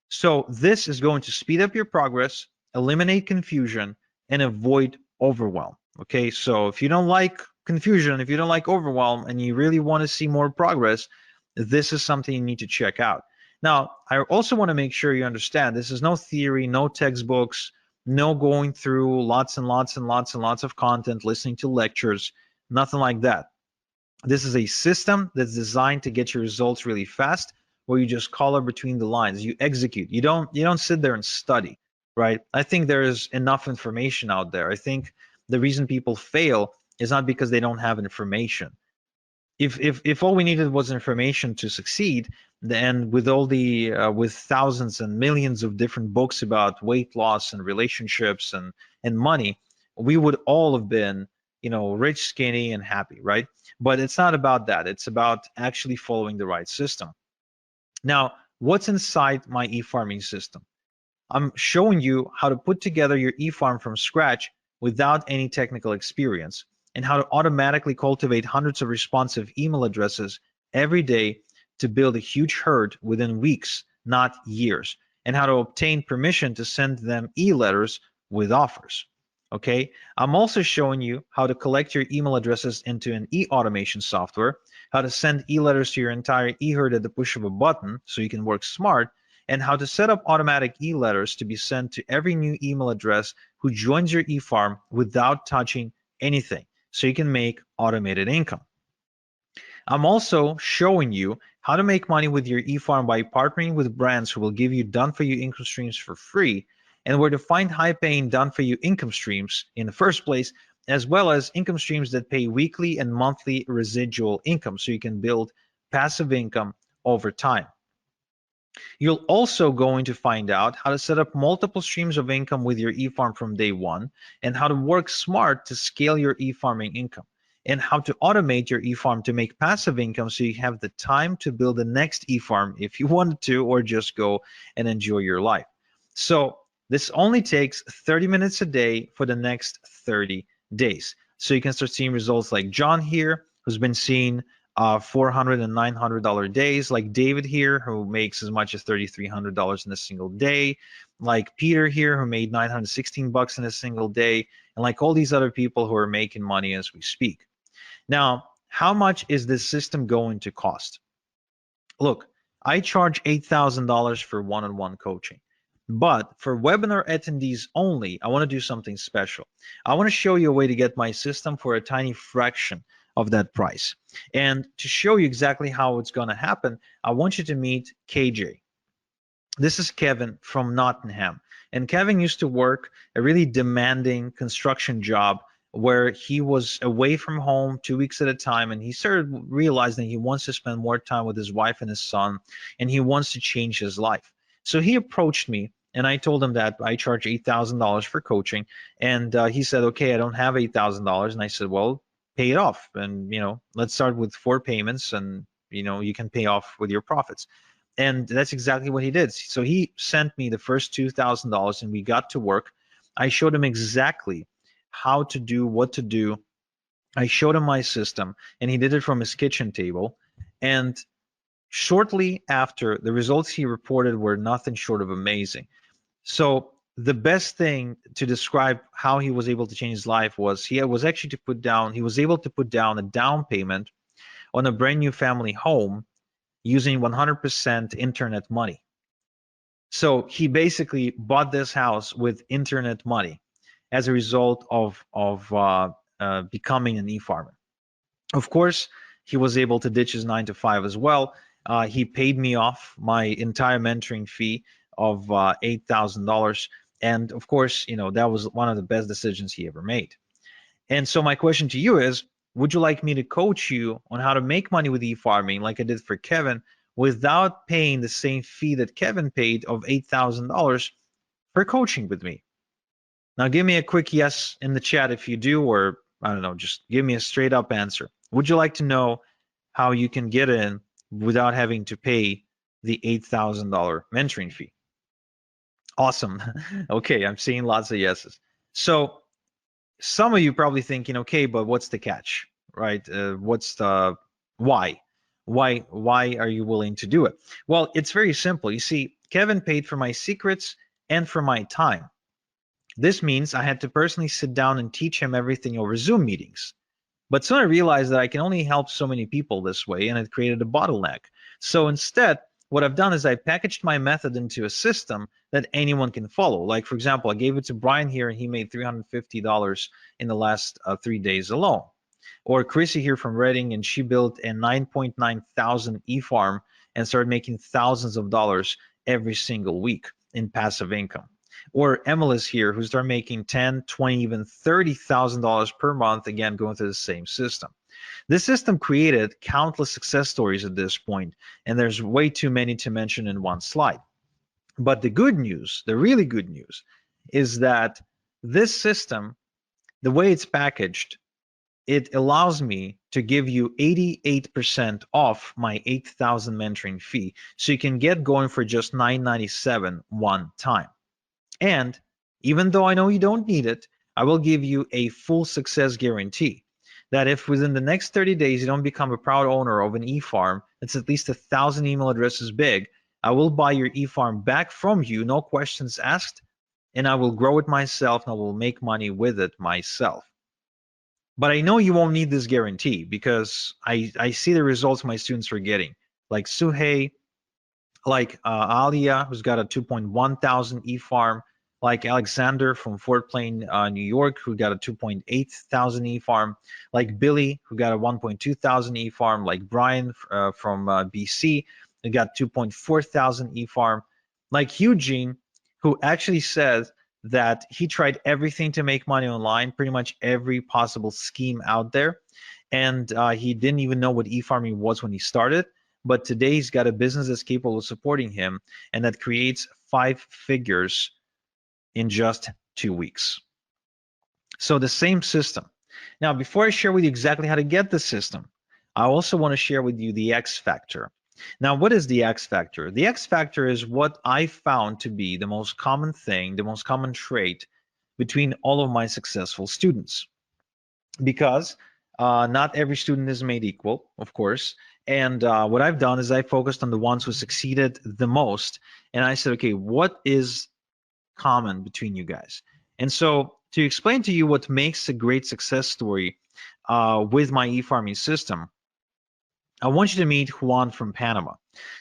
So this is going to speed up your progress, eliminate confusion, and avoid overwhelm. Okay, so if you don't like confusion, if you don't like overwhelm, and you really want to see more progress, this is something you need to check out. Now, I also want to make sure you understand this is no theory, no textbooks, no going through lots and lots and lots and lots of content, listening to lectures, nothing like that. This is a system that's designed to get your results really fast, where you just color between the lines, you execute. You don't sit there and study, right? I think there is enough information out there. I think the reason people fail is not because they don't have information. If all we needed was information to succeed, then with all the with thousands and millions of different books about weight loss and relationships and money, we would all have been, you know, rich, skinny, and happy, right? But it's not about that. It's about actually following the right system. Now, what's inside my e-farming system? I'm showing you how to put together your e-farm from scratch without any technical experience, and how to automatically cultivate hundreds of responsive email addresses every day to build a huge herd within weeks, not years, and how to obtain permission to send them e-letters with offers. Okay, I'm also showing you how to collect your email addresses into an e-automation software, how to send e-letters to your entire e-herd at the push of a button so you can work smart, and how to set up automatic e-letters to be sent to every new email address who joins your e-farm without touching anything, so you can make automated income. I'm also showing you how to make money with your e-farm by partnering with brands who will give you done-for-you income streams for free, and where to find high-paying done-for-you income streams in the first place, as well as income streams that pay weekly and monthly residual income, so you can build passive income over time. You're also going to find out how to set up multiple streams of income with your e-farm from day one, and how to work smart to scale your e-farming income, and how to automate your e-farm to make passive income so you have the time to build the next e-farm if you wanted to, or just go and enjoy your life. So this only takes 30 minutes a day for the next 30 days. So you can start seeing results like John here, who's been seeing $400 and $900 days, like David here, who makes as much as $3,300 in a single day, like Peter here, who made 916 bucks in a single day, and like all these other people who are making money as we speak. Now, how much is this system going to cost? Look, I charge $8,000 for one-on-one coaching. But for webinar attendees only, I want to do something special. I want to show you a way to get my system for a tiny fraction of that price. And to show you exactly how it's going to happen, I want you to meet KJ. This is Kevin from Nottingham. And Kevin used to work a really demanding construction job where he was away from home 2 weeks at a time, and he started realizing he wants to spend more time with his wife and his son, and he wants to change his life. So he approached me, and I told him that I charge $8,000 for coaching, and he said, okay, I don't have $8,000. And I said, well, pay it off, and let's start with 4 payments, and you can pay off with your profits. And that's exactly what he did. So he sent me the first $2,000, and we got to work. I showed him exactly how to do what to do. I showed him my system, and he did it from his kitchen table. And shortly after, the results he reported were nothing short of amazing. So the best thing to describe how he was able to change his life was he was able to put down a down payment on a brand new family home using 100% internet money. So he basically bought this house with internet money as a result of becoming an e-farmer. Of course, he was able to ditch his 9 to 5 as well. He paid me off my entire mentoring fee of $8,000, and of course, that was one of the best decisions he ever made. And so my question to you is, would you like me to coach you on how to make money with e-farming like I did for Kevin, without paying the same fee that Kevin paid of $8,000 for coaching with me? Now give me a quick yes in the chat if you do, or I don't know, just give me a straight up answer. Would you like to know how you can get in without having to pay the $8,000 mentoring fee? Awesome. Okay, I'm seeing lots of yeses. So some of you probably thinking, okay, but what's the catch, right? What's the why? Why are you willing to do it? Well, it's very simple. You see, Kevin paid for my secrets and for my time. This means I had to personally sit down and teach him everything over Zoom meetings. But soon I realized that I can only help so many people this way, and it created a bottleneck. So instead, what I've done is I packaged my method into a system that anyone can follow. Like, for example, I gave it to Brian here, and he made $350 in the last 3 days alone. Or Chrissy here from Reading, and she built a 9.9 thousand e-farm and started making thousands of dollars every single week in passive income. Or Emily's here, who started making 10, 20, even $30,000 per month, again, going through the same system. This system created countless success stories at this point, and there's way too many to mention in one slide. But the good news, the really good news, is that this system, the way it's packaged, it allows me to give you 88% off my 8,000 mentoring fee, so you can get going for just $997 one time. And even though I know you don't need it, I will give you a full success guarantee that if within the next 30 days you don't become a proud owner of an e-farm that's at least 1,000 email addresses big, I will buy your e-farm back from you, no questions asked, and I will grow it myself, and I will make money with it myself. But I know you won't need this guarantee, because I see the results my students are getting, like Suhei, like Alia, who's got a 2.1 thousand e-farm, like Alexander from Fort Plain, New York, who got a 2.8 thousand e-farm, like Billy, who got a 1.2 thousand e-farm, like Brian from BC, who got 2.4 thousand e-farm, like Eugene, who actually says that he tried everything to make money online, pretty much every possible scheme out there, and he didn't even know what e-farming was when he started, but today he's got a business that's capable of supporting him and that creates 5 figures in just 2 weeks. So the same system. Now, before I share with you exactly how to get the system, I also want to share with you the X factor. Now, what is the X factor? The X factor is what I found to be the most common thing, the most common trait between all of my successful students. Because not every student is made equal, of course. And what I've done is I focused on the ones who succeeded the most. And I said, okay, what is common between you guys? And so to explain to you what makes a great success story with my e-farming system, I want you to meet Juan from Panama.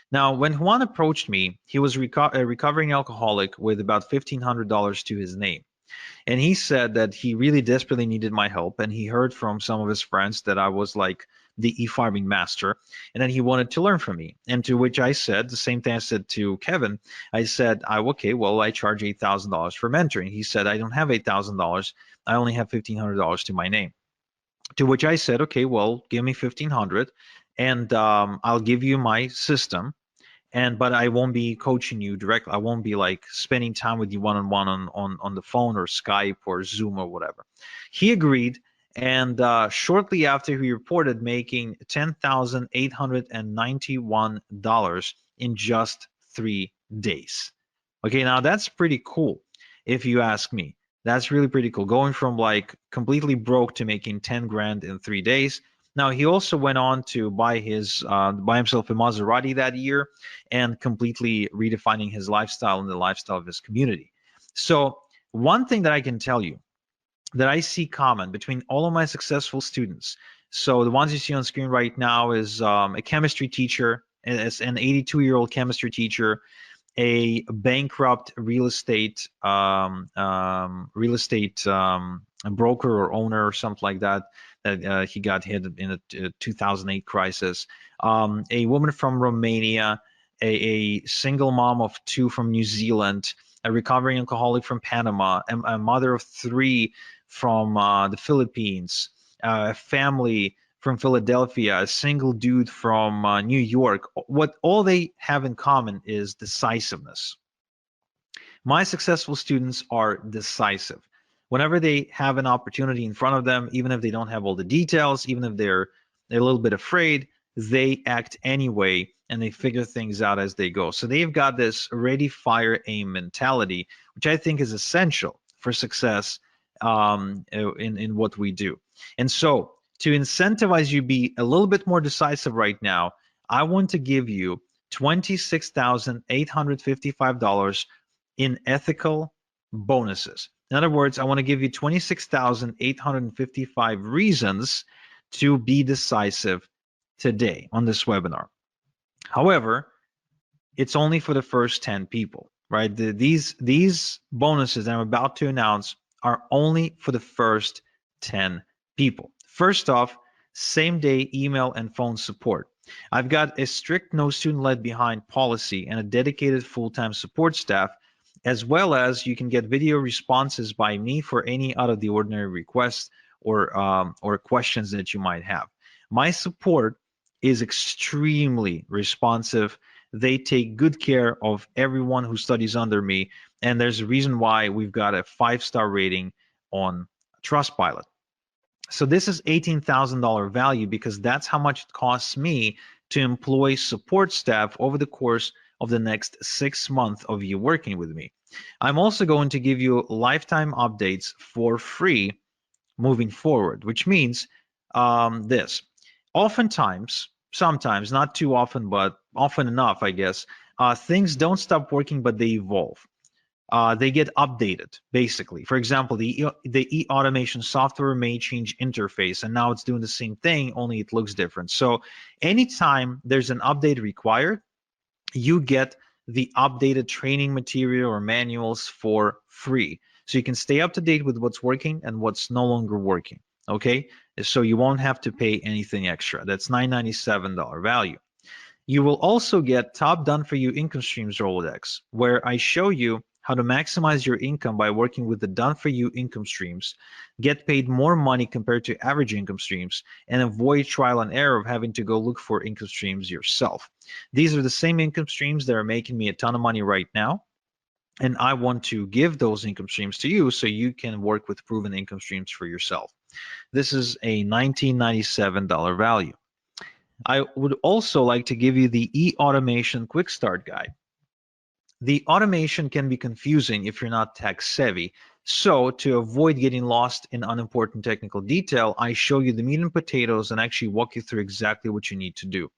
Now, when Juan approached me, he was a recovering alcoholic with about $1,500 to his name. And he said that he really desperately needed my help. And he heard from some of his friends that I was like the e-farming master, and then he wanted to learn from me. And to which I said the same thing I said to Kevin. I said, okay, well, I charge $8,000 for mentoring. He said, I don't have $8,000. I only have $1,500 to my name. To which I said, okay, well, give me 1,500 and I'll give you my system. But I won't be coaching you directly. I won't be like spending time with you one-on-one on the phone or Skype or Zoom or whatever. He agreed, and shortly after he reported making $10,891 in just 3 days. Okay, now that's pretty cool if you ask me. That's really pretty cool. Going from like completely broke to making 10 grand in 3 days. Now he also went on to buy himself a Maserati that year and completely redefining his lifestyle and the lifestyle of his community. So one thing that I can tell you that I see common between all of my successful students. So the ones you see on screen right now is a chemistry teacher, as an 82-year-old chemistry teacher, a bankrupt real estate broker or owner or something like that. He got hit in a 2008 crisis. A woman from Romania, a single mom of 2 from New Zealand, a recovering alcoholic from Panama, a mother of 3 from the Philippines, a family from Philadelphia, a single dude from New York. What all they have in common is decisiveness. My successful students are decisive. Whenever they have an opportunity in front of them, even if they don't have all the details, even if they're a little bit afraid, they act anyway and they figure things out as they go. So they've got this ready, fire, aim mentality, which I think is essential for success in what we do. And so to incentivize you be a little bit more decisive right now, I want to give you $26,855 in ethical bonuses. In other words, I want to give you 26,855 reasons to be decisive today on this webinar. However, it's only for the first 10 people, right? These bonuses that I'm about to announce are only for the first 10 people. First off, same-day email and phone support. I've got a strict no student left behind policy and a dedicated full-time support staff, as well as you can get video responses by me for any out of the ordinary requests or questions that you might have. My support is extremely responsive. They take good care of everyone who studies under me, and there's a reason why we've got a 5-star rating on Trustpilot. So this is $18,000 value because that's how much it costs me to employ support staff over the course of the next 6 months of you working with me. I'm also going to give you lifetime updates for free moving forward, which means this. Oftentimes, sometimes, not too often, but often enough, I guess, things don't stop working, but they evolve. They get updated, basically. For example, the e-automation software may change interface, and now it's doing the same thing, only it looks different. So anytime there's an update required, you get the updated training material or manuals for free. So you can stay up to date with what's working and what's no longer working. Okay, so you won't have to pay anything extra. That's $997 value. You will also get Top Done For You Income Streams Rolodex, where I show you how to maximize your income by working with the Done For You income streams, get paid more money compared to average income streams, and avoid trial and error of having to go look for income streams yourself. These are the same income streams that are making me a ton of money right now, and I want to give those income streams to you so you can work with proven income streams for yourself. This is a $1997 value. I would also like to give you the e-automation quick start guide. The automation can be confusing if you're not tech savvy. So to avoid getting lost in unimportant technical detail, I show you the meat and potatoes and actually walk you through exactly what you need to do.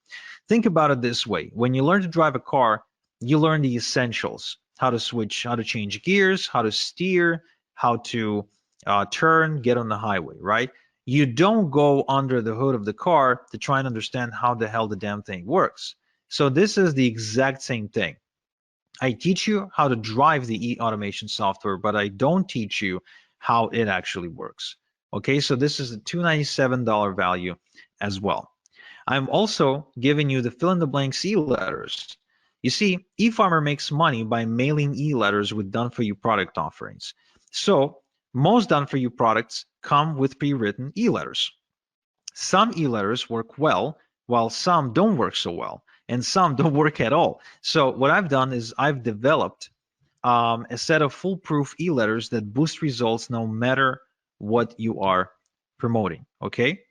Think about it this way. When you learn to drive a car, you learn the essentials: how to switch, how to change gears, how to steer, how to turn, get on the highway, right? You don't go under the hood of the car to try and understand how the hell the damn thing works. So this is the exact same thing. I teach you how to drive the e-automation software, but I don't teach you how it actually works. Okay, so this is a $297 value as well. I'm also giving you the fill in the blanks e-letters. You see, eFarmer makes money by mailing e-letters with done-for-you product offerings. So most done-for-you products come with pre-written e-letters. Some e-letters work well, while some don't work so well, and some don't work at all. So what I've done is I've developed a set of foolproof e-letters that boost results no matter what you are promoting, okay?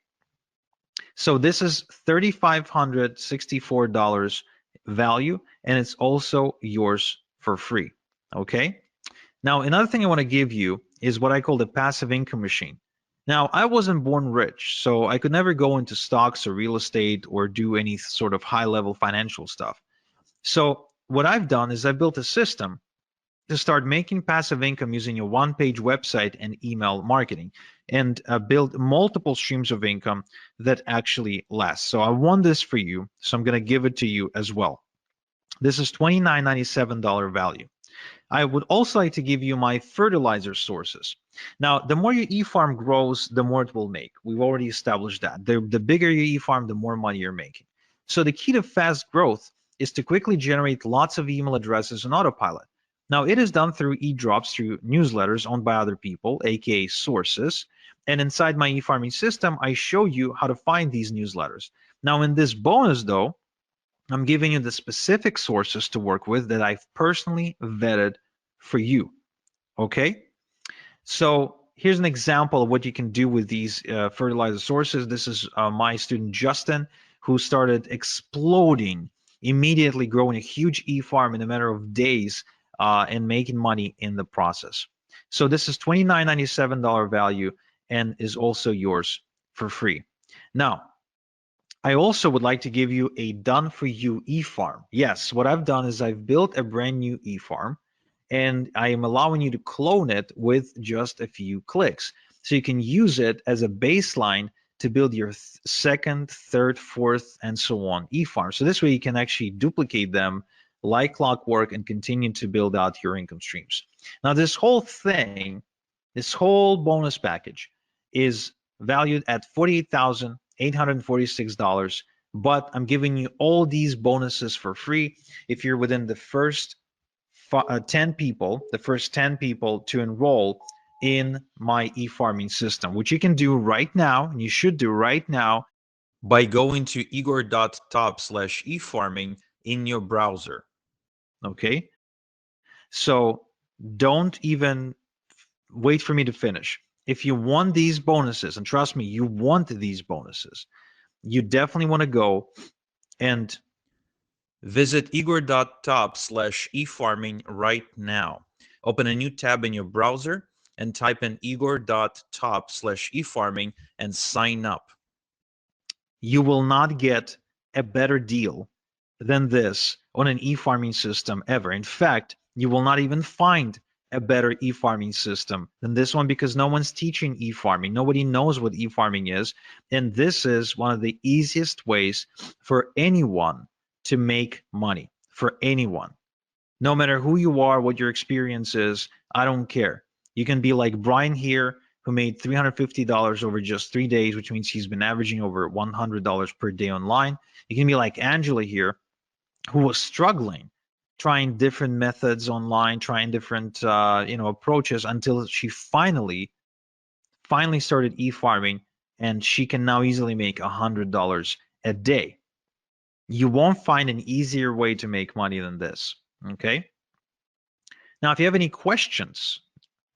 So this is $3,564 value, and it's also yours for free, okay? Now, another thing I want to give you is what I call the passive income machine. Now, I wasn't born rich, so I could never go into stocks or real estate or do any sort of high-level financial stuff. So what I've done is I built a system to start making passive income using a one-page website and email marketing, and build multiple streams of income that actually last. So I want this for you, so I'm going to give it to you as well. This is $29.97 value. I would also like to give you my fertilizer sources. Now, the more your e-farm grows, the more it will make. We've already established that. The bigger your e-farm, the more money you're making. So the key to fast growth is to quickly generate lots of email addresses on autopilot. Now, it is done through e-drops, through newsletters owned by other people, aka sources. And inside my e-farming system, I show you how to find these newsletters. Now, in this bonus, though, I'm giving you the specific sources to work with that I've personally vetted for you, okay? So here's an example of what you can do with these fertilizer sources. This is my student Justin, who started exploding, immediately growing a huge e-farm in a matter of days and making money in the process. So this is $29.97 value and is also yours for free. Now, I also would like to give you a done for you e-farm. Yes, what I've done is I've built a brand new e-farm, and I am allowing you to clone it with just a few clicks. So you can use it as a baseline to build your second, third, fourth, and so on e-farm. So this way you can actually duplicate them like clockwork and continue to build out your income streams. Now this whole thing, this whole bonus package is valued at $48,846, but I'm giving you all these bonuses for free if you're within the first 10 people, the first 10 people to enroll in my e-farming system, which you can do right now, and you should do right now by going to igor.top/efarming in your browser. Okay, so don't even wait for me to finish. If you want these bonuses, and trust me, you want these bonuses, you definitely want to go and visit igor.top/efarming right now. Open a new tab in your browser and type in igor.top/efarming and sign up. You will not get a better deal than this on an e-farming system ever. In fact, you will not even find a better e-farming system than this one, because no one's teaching e-farming. Nobody knows what e-farming is. And this is one of the easiest ways for anyone to make money. for anyone. No matter who you are, what your experience is, I don't care. You can be like Brian here, who made $350 over just 3 days, which means he's been averaging over $100 per day online. You can be like Angela here, who was struggling, trying different methods online, trying different approaches until she finally started e-farming, and she can now easily make $100 a day. You won't find an easier way to make money than this. Okay. Now, if you have any questions,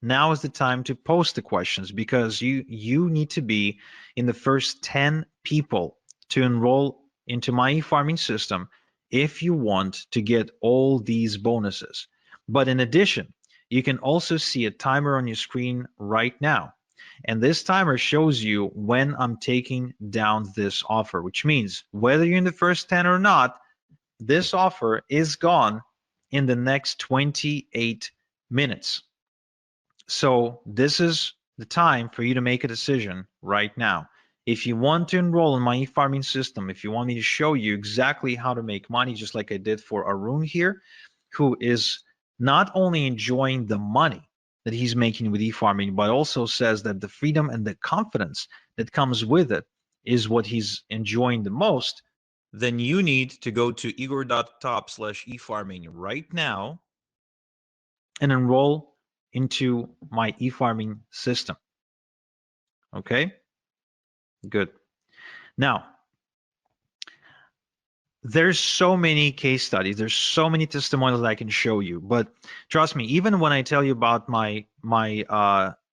now is the time to post the questions, because you need to be in the first 10 people to enroll into my e-farming system if you want to get all these bonuses. But in addition, you can also see a timer on your screen right now. And this timer shows you when I'm taking down this offer, which means whether you're in the first 10 or not, this offer is gone in the next 28 minutes. So this is the time for you to make a decision right now. If you want to enroll in my e-farming system, if you want me to show you exactly how to make money, just like I did for Arun here, who is not only enjoying the money that he's making with e-farming, but also says that the freedom and the confidence that comes with it is what he's enjoying the most, then you need to go to igor.top/efarming right now and enroll into my e-farming system. Okay, good. Now, there's so many case studies, there's so many testimonials that I can show you, but trust me, even when I tell you about my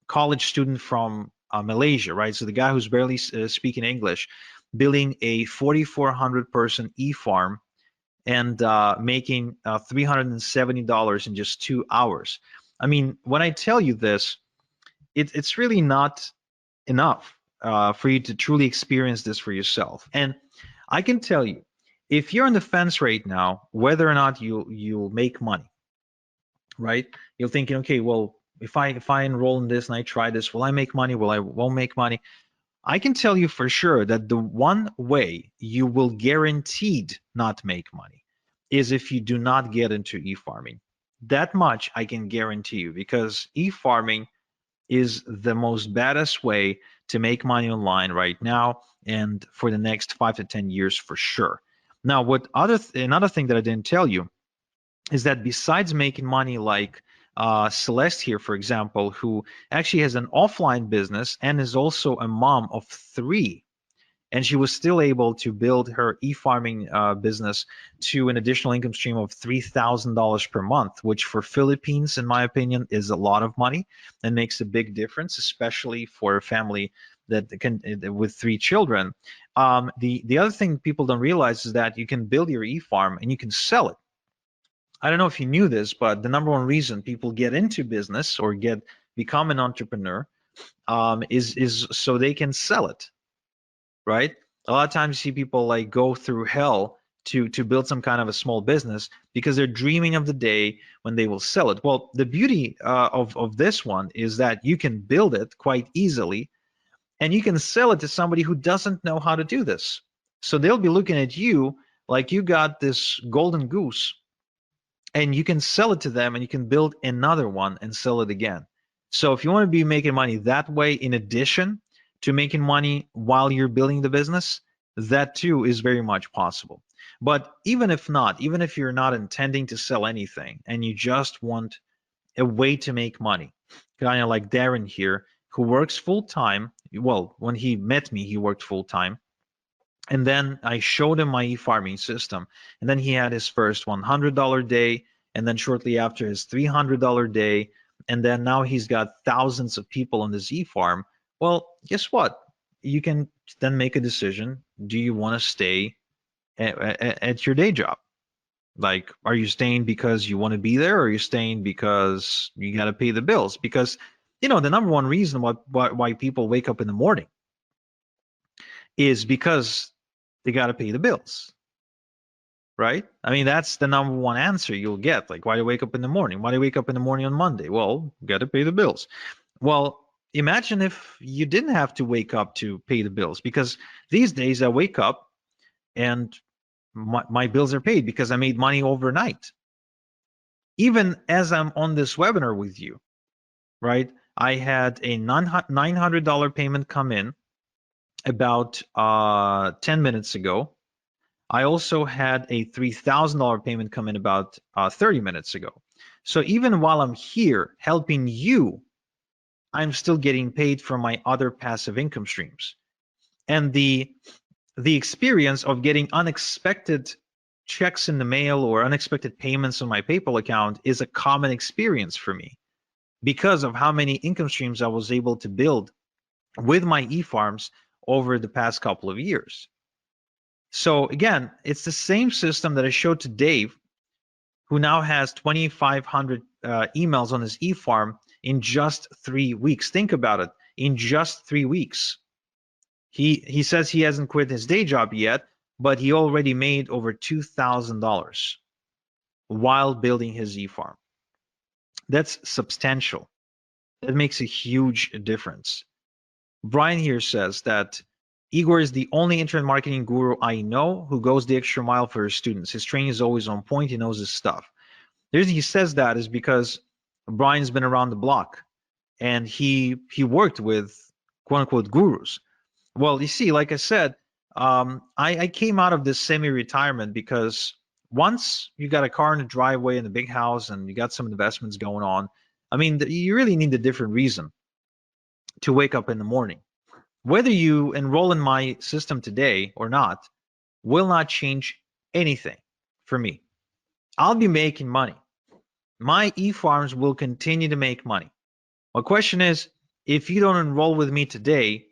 college student from Malaysia, right? So the guy who's barely speaking English, building a 4,400 person e-farm and making $370 in just 2 hours. I mean, when I tell you this, it's really not enough for you to truly experience this for yourself. And I can tell you, if you're on the fence right now, whether or not you'll make money, right? You're thinking, okay, well, if I enroll in this and I try this, will I make money? Will I won't make money? I can tell you for sure that the one way you will guaranteed not make money is if you do not get into e-farming. That much I can guarantee you, because e-farming is the most baddest way to make money online right now and for the next 5 to 10 years for sure. Now, another thing that I didn't tell you is that besides making money like Celeste here, for example, who actually has an offline business and is also a mom of 3, and she was still able to build her e-farming business to an additional income stream of $3,000 per month, which for Philippines, in my opinion, is a lot of money and makes a big difference, especially for a family that can with 3 children. The other thing people don't realize is that you can build your e-farm and you can sell it. I don't know if you knew this, but the number one reason people get into business or become an entrepreneur is so they can sell it, right? A lot of times you see people like go through hell to build some kind of a small business because they're dreaming of the day when they will sell it. Well, the beauty of this one is that you can build it quite easily, and you can sell it to somebody who doesn't know how to do this. So they'll be looking at you like you got this golden goose, and you can sell it to them, and you can build another one and sell it again. So if you want to be making money that way, in addition to making money while you're building the business, that too is very much possible. But even if not, even if you're not intending to sell anything and you just want a way to make money, kind of like Darren here, who works full time. Well, when he met me, he worked full time. And then I showed him my e-farming system. And then he had his first $100 day. And then shortly after, his $300 day. And then now he's got thousands of people on this e-farm. Well, guess what? You can then make a decision. Do you want to stay at your day job? Like, are you staying because you want to be there, or are you staying because you got to pay the bills? Because, the number one reason why people wake up in the morning is because they got to pay the bills, right? I mean, that's the number one answer you'll get. Like, why do you wake up in the morning? Why do you wake up in the morning on Monday? Well, got to pay the bills. Well, imagine if you didn't have to wake up to pay the bills, because these days I wake up and my bills are paid because I made money overnight. Even as I'm on this webinar with you, right? I had a $900 payment come in about 10 minutes ago. I also had a $3,000 payment come in about 30 minutes ago. So even while I'm here helping you, I'm still getting paid from my other passive income streams. And the experience of getting unexpected checks in the mail or unexpected payments on my PayPal account is a common experience for me because of how many income streams I was able to build with my e-farms over the past couple of years. So again, it's the same system that I showed to Dave, who now has 2,500 emails on his e-farm in just 3 weeks. Think about it, in just 3 weeks. He says he hasn't quit his day job yet, but he already made over $2,000 while building his e-farm. That's substantial. That makes a huge difference. Brian here says that Igor is the only internet marketing guru I know who goes the extra mile for his students. His training is always on point. He knows his stuff. The reason he says that is because Brian's been around the block and he worked with quote unquote gurus. Well, you see, like I said, I came out of this semi-retirement because once you got a car in the driveway and a big house and you got some investments going on, I mean, you really need a different reason to wake up in the morning. Whether you enroll in my system today or not will not change anything for me. I'll be making money. My e-farms will continue to make money. My question is, if you don't enroll with me today,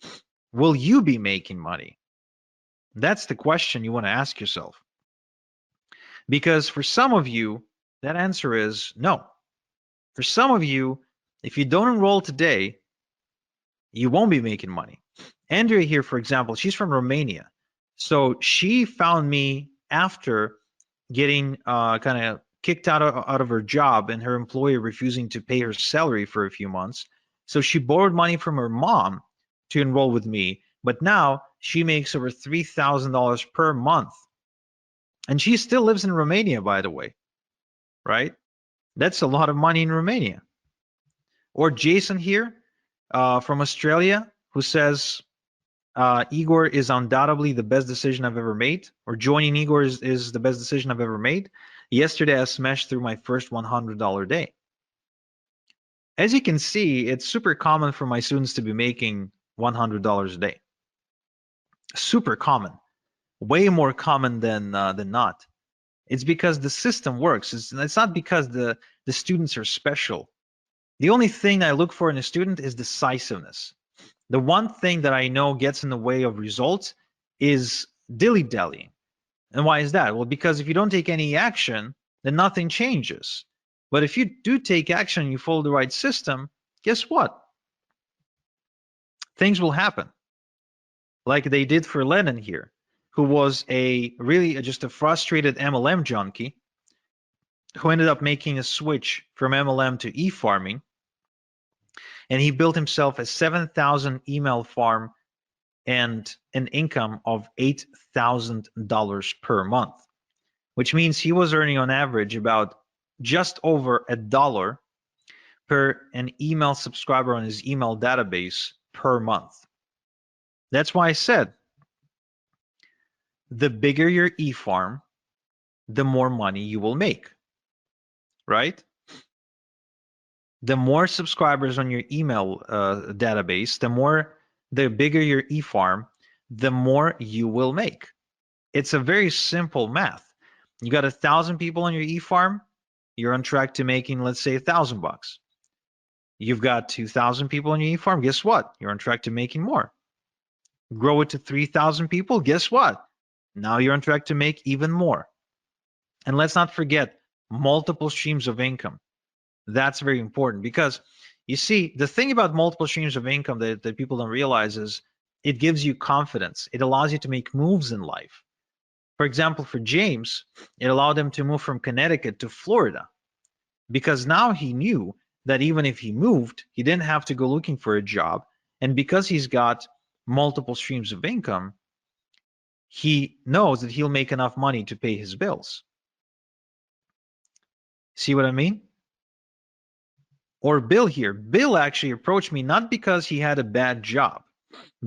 will you be making money? That's the question you want to ask yourself. Because for some of you, that answer is no. For some of you, if you don't enroll today, you won't be making money. Andrea here, for example, she's from Romania. So she found me after getting kind of kicked out of her job and her employer refusing to pay her salary for a few months. So she borrowed money from her mom to enroll with me. But now she makes over $3,000 per month. And she still lives in Romania, by the way, right? That's a lot of money in Romania. Or Jason here from Australia, who says, Igor is undoubtedly the best decision I've ever made, or joining Igor is the best decision I've ever made. Yesterday, I smashed through my first $100 day. As you can see, it's super common for my students to be making $100 a day. Super common, way more common than not. It's because the system works. It's not because the students are special. The only thing I look for in a student is decisiveness. The one thing that I know gets in the way of results is dilly-dallying. And why is that? Well, because if you don't take any action, then nothing changes. But if you do take action and you follow the right system, guess what? Things will happen. Like they did for Lennon here, who was just a frustrated MLM junkie who ended up making a switch from MLM to e-farming. And he built himself a 7,000 email farm and an income of $8,000 per month, which means he was earning on average about just over $1 per an email subscriber on his email database per month. That's why I said, the bigger your e-farm, the more money you will make, right? The more subscribers on your email database, the bigger your e-farm, the more you will make. It's a very simple math. You got 1,000 people on your e-farm, you're on track to making, let's say, $1,000. You've got 2,000 people on your e-farm, guess what? You're on track to making more. Grow it to 3,000 people, guess what? Now you're on track to make even more. And let's not forget multiple streams of income. That's very important because you see, the thing about multiple streams of income that people don't realize is it gives you confidence. It allows you to make moves in life. For example, for James, it allowed him to move from Connecticut to Florida because now he knew that even if he moved, he didn't have to go looking for a job. And because he's got multiple streams of income, he knows that he'll make enough money to pay his bills. See what I mean? Or Bill here. Bill actually approached me not because he had a bad job.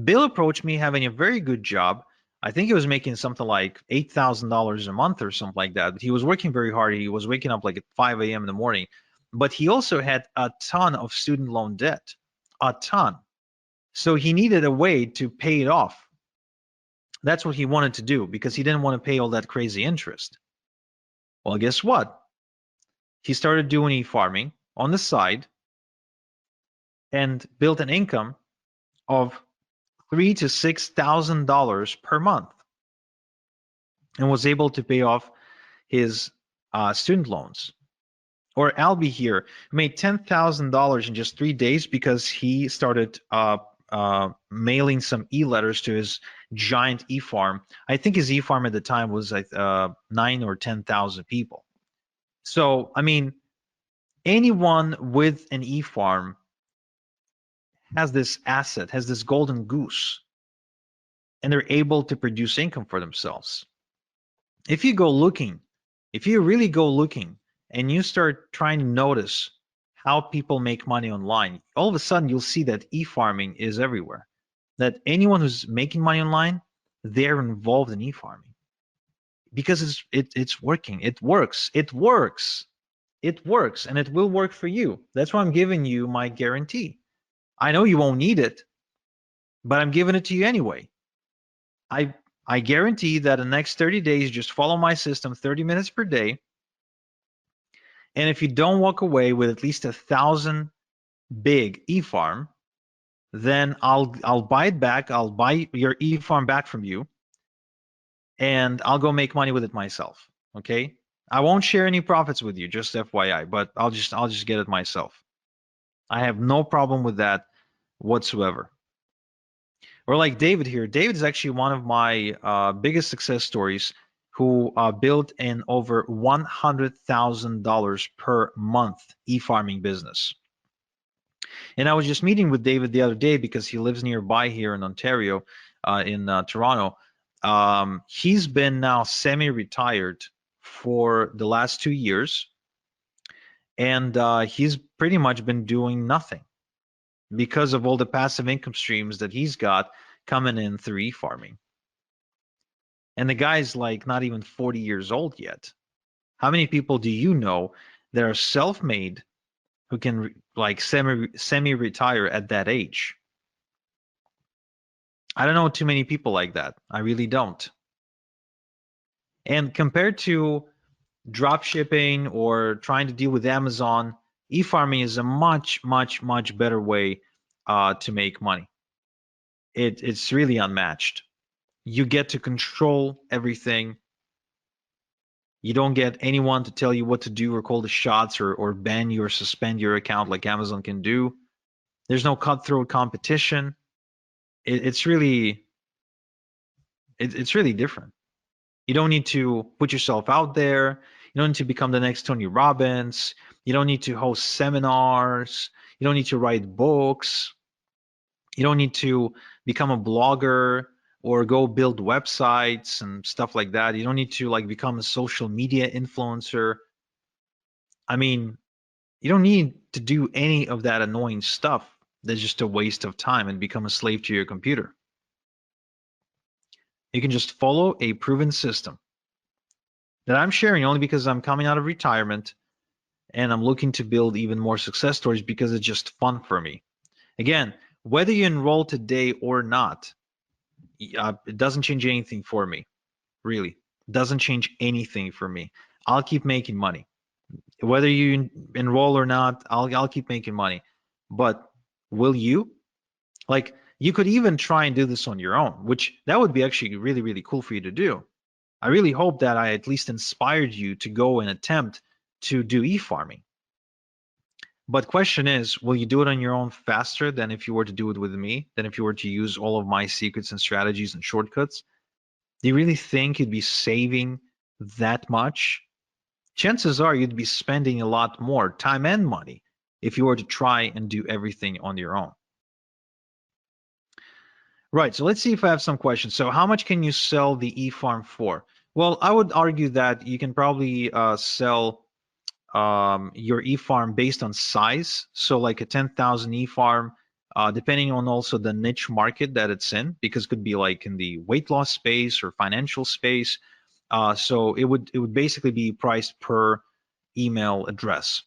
Bill approached me having a very good job. I think he was making something like $8,000 a month or something like that. But he was working very hard. He was waking up like at 5 a.m. in the morning. But he also had a ton of student loan debt, a ton. So he needed a way to pay it off. That's what he wanted to do because he didn't want to pay all that crazy interest. Well, guess what? He started doing e-farming on the side and built an income of $3,000 to $6,000 per month and was able to pay off his student loans. Or Albie here made $10,000 in just 3 days because he started mailing some e-letters to his giant e-farm. I think his e-farm at the time was like 9 or 10,000 people. So, I mean, anyone with an e-farm has this asset, has this golden goose, and they're able to produce income for themselves. If you go looking, if you really go looking and you start trying to notice how people make money online, all of a sudden you'll see that e-farming is everywhere. That anyone who's making money online, they're involved in e-farming because it's working. It works. It works. It works, and it will work for you. That's why I'm giving you my guarantee. I know you won't need it, but I'm giving it to you anyway. I guarantee that in the next 30 days, just follow my system 30 minutes per day. And if you don't walk away with at least 1,000 big e-farm, then I'll buy it back. I'll buy your e-farm back from you, and I'll go make money with it myself. Okay? I won't share any profits with you, just FYI, but I'll just get it myself. I have no problem with that whatsoever. Or like David here. David is actually one of my biggest success stories who built an over $100,000 per month e-farming business. And I was just meeting with David the other day because he lives nearby here in Ontario, in Toronto. He's been now semi-retired for the last 2 years, and he's pretty much been doing nothing because of all the passive income streams that he's got coming in through e-farming. And the guy's like not even 40 years old yet. How many people do you know that are self-made who can like semi-retire at that age? I don't know too many people like that. I really don't. And compared to drop shipping or trying to deal with Amazon, e-farming is a much, much, much better way to make money. It's really unmatched. You get to control everything. You don't get anyone to tell you what to do or call the shots or ban you or suspend your account like Amazon can do. There's no cutthroat competition. It's really different. You don't need to put yourself out there. You don't need to become the next Tony Robbins. You don't need to host seminars. You don't need to write books. You don't need to become a blogger or go build websites and stuff like that. You don't need to like become a social media influencer. I mean, you don't need to do any of that annoying stuff that's just a waste of time and become a slave to your computer. You can just follow a proven system that I'm sharing only because I'm coming out of retirement and I'm looking to build even more success stories because it's just fun for me. Again, whether you enroll today or not, it doesn't change anything for me, really. It doesn't change anything for me. I'll keep making money. Whether you enroll or not, I'll keep making money. But will you? Like, you could even try and do this on your own, which that would be actually really, really cool for you to do. I really hope that I at least inspired you to go and attempt to do e-farming. But question is, will you do it on your own faster than if you were to do it with me, than if you were to use all of my secrets and strategies and shortcuts? Do you really think you'd be saving that much? Chances are you'd be spending a lot more time and money if you were to try and do everything on your own. Right. So let's see if I have some questions. So how much can you sell the e-farm for? Well, I would argue that you can probably sell your e-farm based on size. So like a 10,000 e-farm, depending on also the niche market that it's in, because it could be like in the weight loss space or financial space. So it would basically be priced per email address.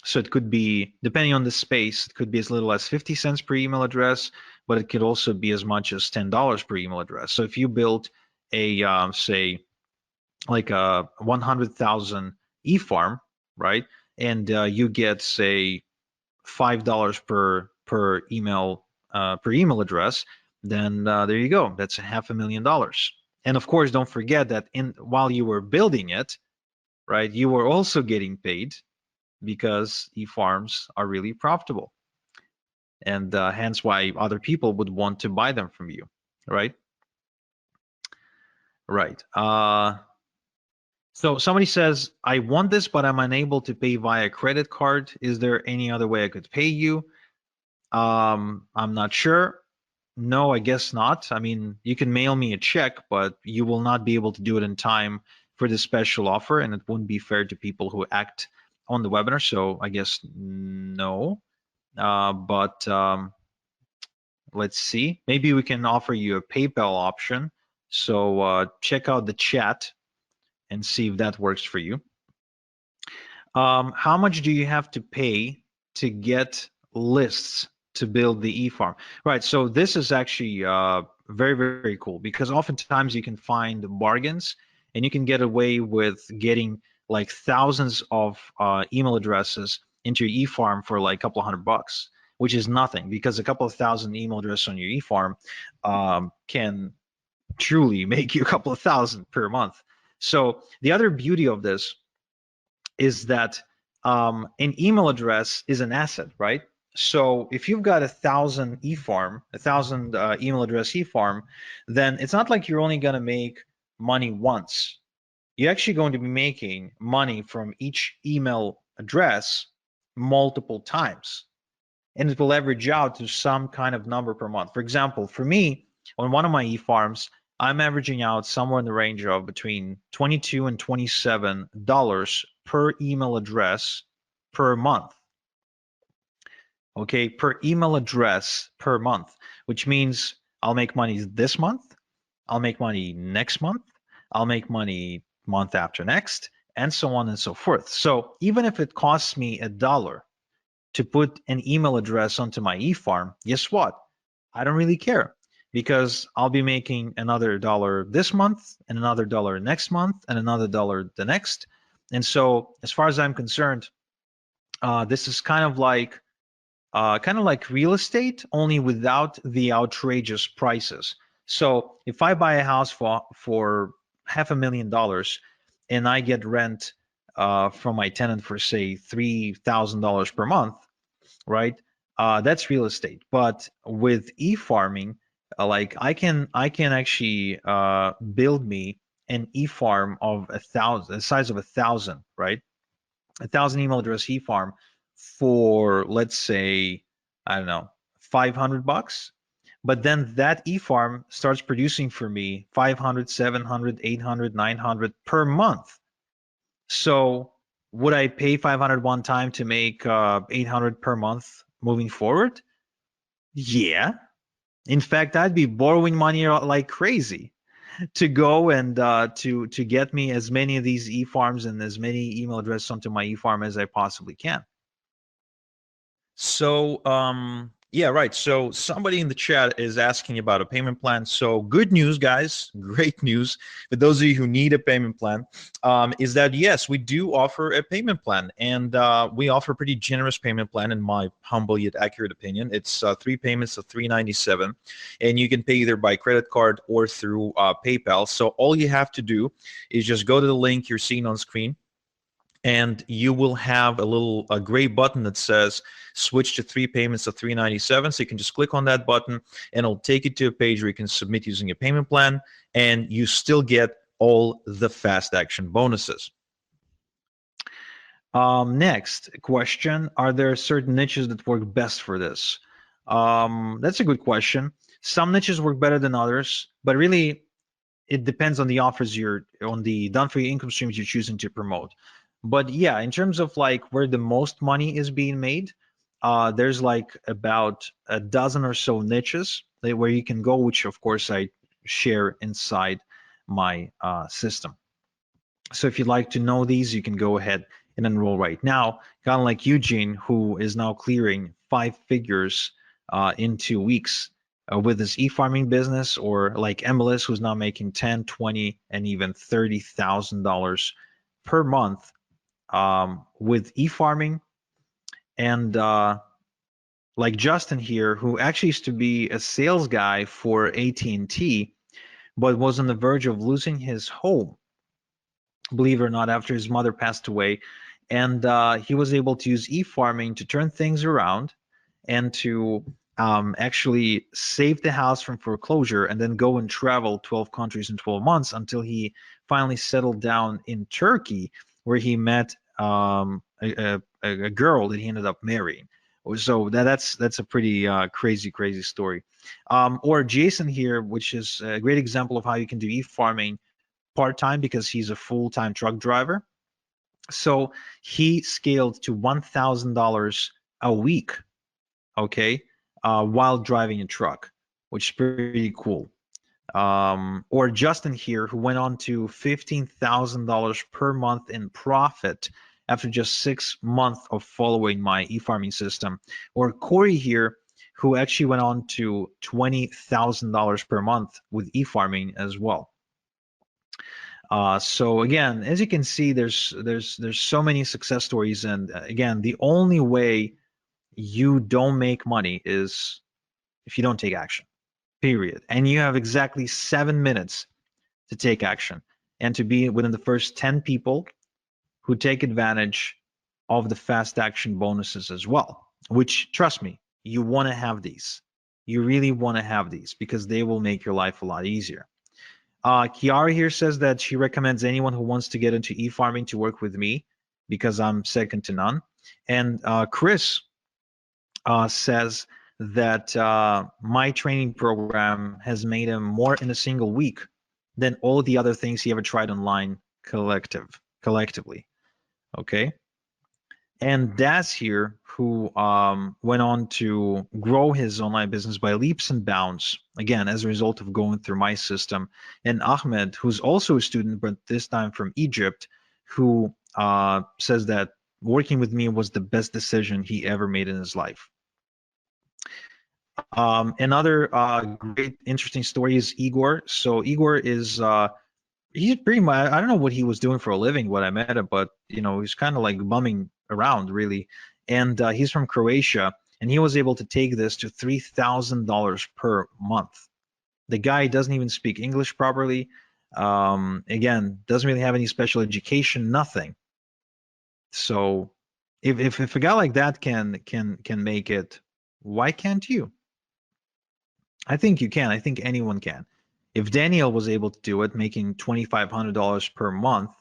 So it could be, depending on the space, it could be as little as 50 cents per email address, but it could also be as much as $10 per email address. So if you built a say like a 100,000 e-farm, right? And you get say $5 per email address, then there you go. That's $500,000. And of course, don't forget that in while you were building it, right, you were also getting paid because e-farms are really profitable, and hence why other people would want to buy them from you, right? Right. So somebody says, I want this, but I'm unable to pay via credit card. Is there any other way I could pay you? I'm not sure. No, I guess not. I mean, you can mail me a check, but you will not be able to do it in time for this special offer, and it wouldn't be fair to people who act on the webinar. So I guess no. But let's see. Maybe we can offer you a PayPal option. So check out the chat and see if that works for you. How much do you have to pay to get lists to build the e-farm? Right, so this is actually very, very cool, because oftentimes you can find bargains and you can get away with getting like thousands of email addresses into your e-farm for like a couple of $100, which is nothing, because a couple of thousand email addresses on your e-farm can truly make you a couple of thousand per month. So the other beauty of this is that an email address is an asset, right? So if you've got 1,000 e-farm, 1,000 email address e-farm, then it's not like you're only going to make money once. You're actually going to be making money from each email address multiple times, and it will average out to some kind of number per month. For example, for me, on one of my e-farms, I'm averaging out somewhere in the range of between $22 and $27 per email address per month. Okay, per email address per month, which means I'll make money this month, I'll make money next month, I'll make money month after next, and so on and so forth. So even if it costs me $1 to put an email address onto my e-farm, guess what? I don't really care, because I'll be making another $1 this month and another $1 next month and another $1 the next. And so as far as I'm concerned, this is kind of like real estate, only without the outrageous prices. So if I buy a house for $500,000 and I get rent from my tenant for say $3,000 per month, right? That's real estate. But with e-farming, like I can actually build me an e-farm of 1,000, the size of 1,000, right? 1,000 email address e-farm for, let's say, I don't know, $500. But then that e-farm starts producing for me 500, 700, 800, 900 per month. So would I pay 500 one time to make 800 per month moving forward? Yeah. In fact, I'd be borrowing money like crazy to go and to get me as many of these e-farms and as many email addresses onto my e-farm as I possibly can. So, yeah, right. So somebody in the chat is asking about a payment plan. So good news, guys. Great news for those of you who need a payment plan, is that yes, we do offer a payment plan, and we offer a pretty generous payment plan in my humble yet accurate opinion. It's 3 payments of $397, and you can pay either by credit card or through PayPal. So all you have to do is just go to the link you're seeing on screen, and you will have a gray button that says switch to 3 payments of $397. So you can just click on that button and it'll take you to a page where you can submit using a payment plan, and you still get all the fast action bonuses. Next question, are there certain niches that work best for this? That's a good question. Some niches work better than others, but really it depends on the offers on the done for you income streams you're choosing to promote. But yeah, in terms of like where the most money is being made, there's like about a dozen or so niches where you can go, which of course I share inside my system. So if you'd like to know these, you can go ahead and enroll right now. Kind of like Eugene, who is now clearing 5 figures in 2 weeks with his e-farming business, or like MLS, who's now making 10, 20, and even $30,000 per month with e-farming. And like Justin here, who actually used to be a sales guy for AT&T, but was on the verge of losing his home, believe it or not, after his mother passed away. And he was able to use e-farming to turn things around and to actually save the house from foreclosure, and then go and travel 12 countries in 12 months until he finally settled down in Turkey, where he met a girl that he ended up marrying. So that's a pretty crazy story. Or Jason here, which is a great example of how you can do e-farming part-time, because he's a full-time truck driver. So he scaled to $1,000 a week, okay, while driving a truck, which is pretty cool. Or Justin here, who went on to $15,000 per month in profit after just 6 months of following my e-farming system. Or Corey here, who actually went on to $20,000 per month with e-farming as well. So again, as you can see, there's so many success stories, and again, the only way you don't make money is if you don't take action, period. And you have exactly 7 minutes to take action and to be within the first 10 people who take advantage of the fast action bonuses as well, which, trust me, you want to have these. You really want to have these because they will make your life a lot easier. Kiara here says that she recommends anyone who wants to get into e-farming to work with me because I'm second to none. And Chris says that my training program has made him more in a single week than all the other things he ever tried online collectively. Okay. And Daz here, who went on to grow his online business by leaps and bounds, again, as a result of going through my system. And Ahmed, who's also a student, but this time from Egypt, who says that working with me was the best decision he ever made in his life. Another great, interesting story is Igor. So Igor is he's pretty much, I don't know what he was doing for a living when I met him, but you know, he's kind of like bumming around really. And he's from Croatia, and he was able to take this to $3,000 per month. The guy doesn't even speak English properly. Again, doesn't really have any special education, nothing. So if a guy like that can make it, why can't you? I think you can. I think anyone can. If Daniel was able to do it, making $2,500 per month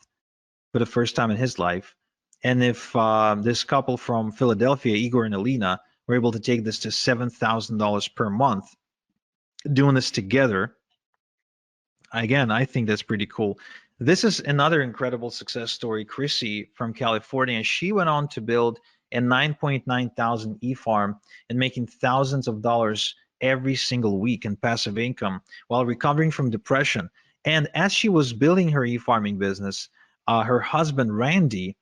for the first time in his life, and if this couple from Philadelphia, Igor and Alina, were able to take this to $7,000 per month, doing this together, again, I think that's pretty cool. This is another incredible success story. Chrissy from California, she went on to build a 9.9 thousand e-farm and making thousands of dollars every single week in passive income while recovering from depression. And as she was building her e-farming business, her husband, Randy,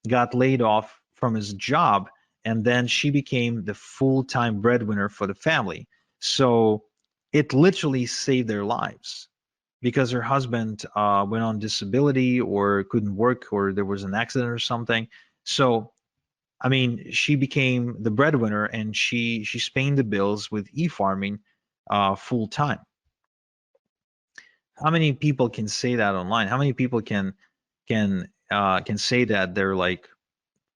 got laid off from his job, and then she became the full-time breadwinner for the family. So it literally saved their lives because her husband went on disability or couldn't work or there was an accident or something. So, I mean, she became the breadwinner and she's paying the bills with e-farming full time. How many people can say that online? How many people can say that they're like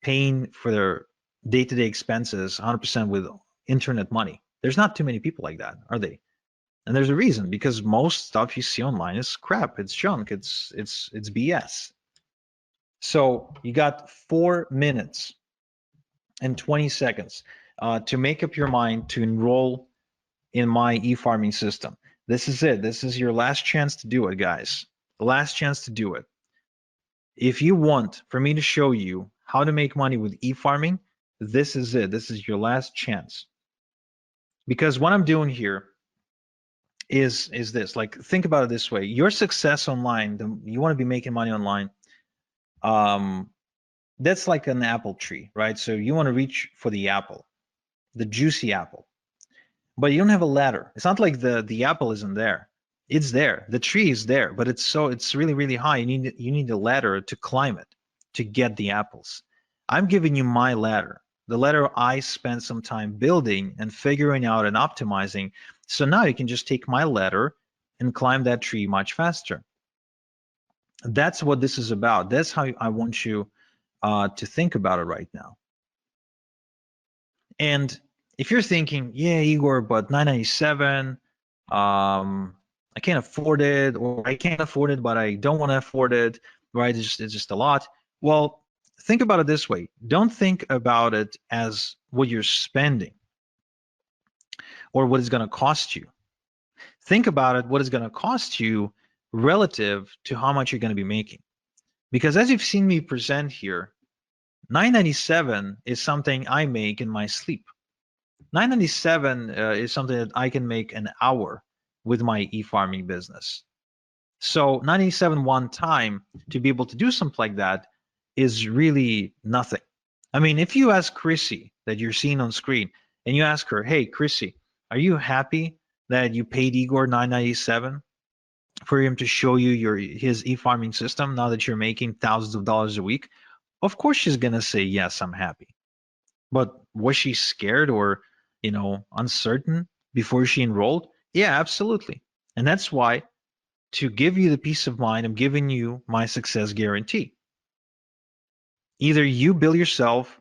paying for their day-to-day expenses 100% with internet money? There's not too many people like that, are they? And there's a reason, because most stuff you see online is crap. It's junk. It's BS. So you got 4 minutes and 20 seconds to make up your mind to enroll in my e-farming system. This is it. This is your last chance to do it, guys. The last chance to do it. If you want for me to show you how to make money with e-farming, this is it. This is your last chance. Because what I'm doing here is this. Like, think about it this way. Your success online, you want to be making money online. That's like an apple tree, right? So you want to reach for the apple, the juicy apple. But you don't have a ladder. It's not like the apple isn't there. It's there. The tree is there, but it's really, really high. You need a ladder to climb it to get the apples. I'm giving you my ladder, the ladder I spent some time building and figuring out and optimizing. So now you can just take my ladder and climb that tree much faster. That's what this is about. That's how I want you to think about it right now. And if you're thinking, yeah, Igor, but 997, I can't afford it, or I can't afford it, but I don't want to afford it, right? It's just a lot. Well, think about it this way. Don't think about it as what you're spending or what it's going to cost you. Think about it, what it's going to cost you relative to how much you're going to be making. Because as you've seen me present here, 997 is something I make in my sleep. 997 is something that I can make an hour with my e-farming business. So 97 one time to be able to do something like that is really nothing. I mean, if you ask Chrissy that you're seeing on screen and you ask her, hey, Chrissy, are you happy that you paid Igor 997 for him to show you his e-farming system now that you're making thousands of dollars a week? Of course she's gonna say, yes, I'm happy. But was she scared or, uncertain before she enrolled? Yeah, absolutely. And that's why, to give you the peace of mind, I'm giving you my success guarantee. Either you build yourself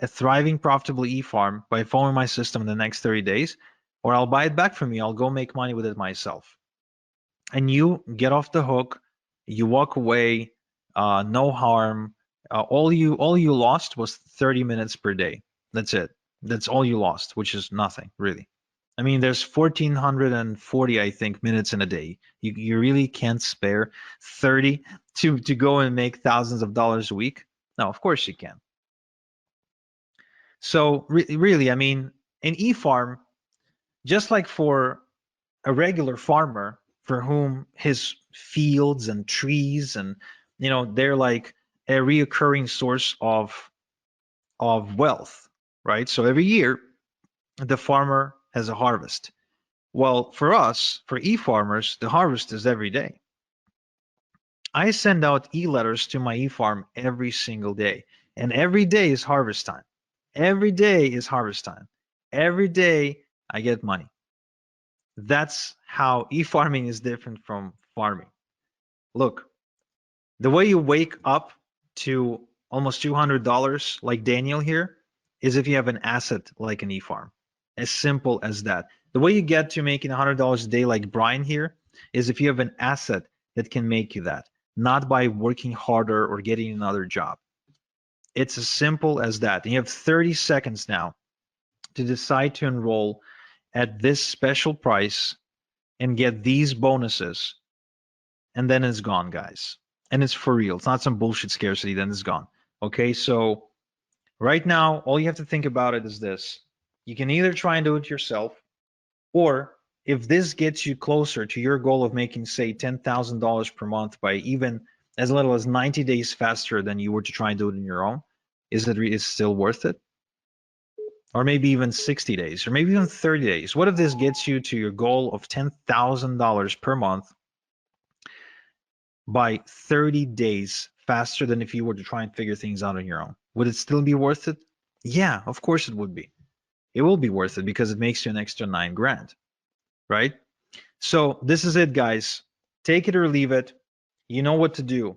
a thriving, profitable e-farm by following my system in the next 30 days, or I'll buy it back from you. I'll go make money with it myself. And you get off the hook, you walk away, no harm. All you lost was 30 minutes per day. That's it. That's all you lost, which is nothing, really. I mean, there's 1,440, I think, minutes in a day. You really can't spare 30 to go and make thousands of dollars a week. No, of course you can. So really, I mean, an e-farm, just like for a regular farmer for whom his fields and trees and they're like a reoccurring source of wealth, right? So every year the farmer has a harvest. Well, for us, for e-farmers, the harvest is every day. I send out e-letters to my e-farm every single day, and every day is harvest time. Every day is harvest time. Every day I get money. That's how e-farming is different from farming. Look, the way you wake up to almost $200 like Daniel here is if you have an asset like an e-farm. As simple as that. The way you get to making $100 a day like Brian here is if you have an asset that can make you that, not by working harder or getting another job. It's as simple as that. And you have 30 seconds now to decide to enroll at this special price and get these bonuses, and then it's gone, guys. And it's for real. It's not some bullshit scarcity, then it's gone. Okay, so right now, all you have to think about it is this. You can either try and do it yourself, or if this gets you closer to your goal of making, say, $10,000 per month by even as little as 90 days faster than you were to try and do it on your own, is it still worth it? Or maybe even 60 days, or maybe even 30 days. What if this gets you to your goal of $10,000 per month by 30 days faster than if you were to try and figure things out on your own? Would it still be worth it? Yeah, of course it would be. It will be worth it because it makes you an extra 9 grand, right? So this is it, guys. Take it or leave it. You know what to do.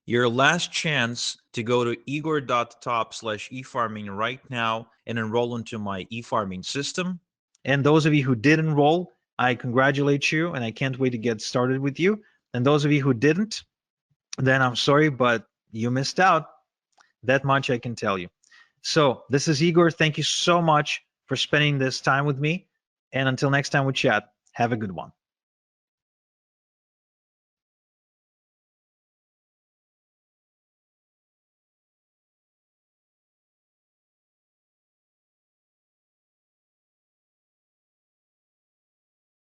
Your last chance to go to igor.top/efarming right now and enroll into my e-farming system. And those of you who did enroll, I congratulate you and I can't wait to get started with you. And those of you who didn't, then I'm sorry, but you missed out. That much I can tell you. So this is Igor. Thank you so much for spending this time with me. And until next time we chat, have a good one.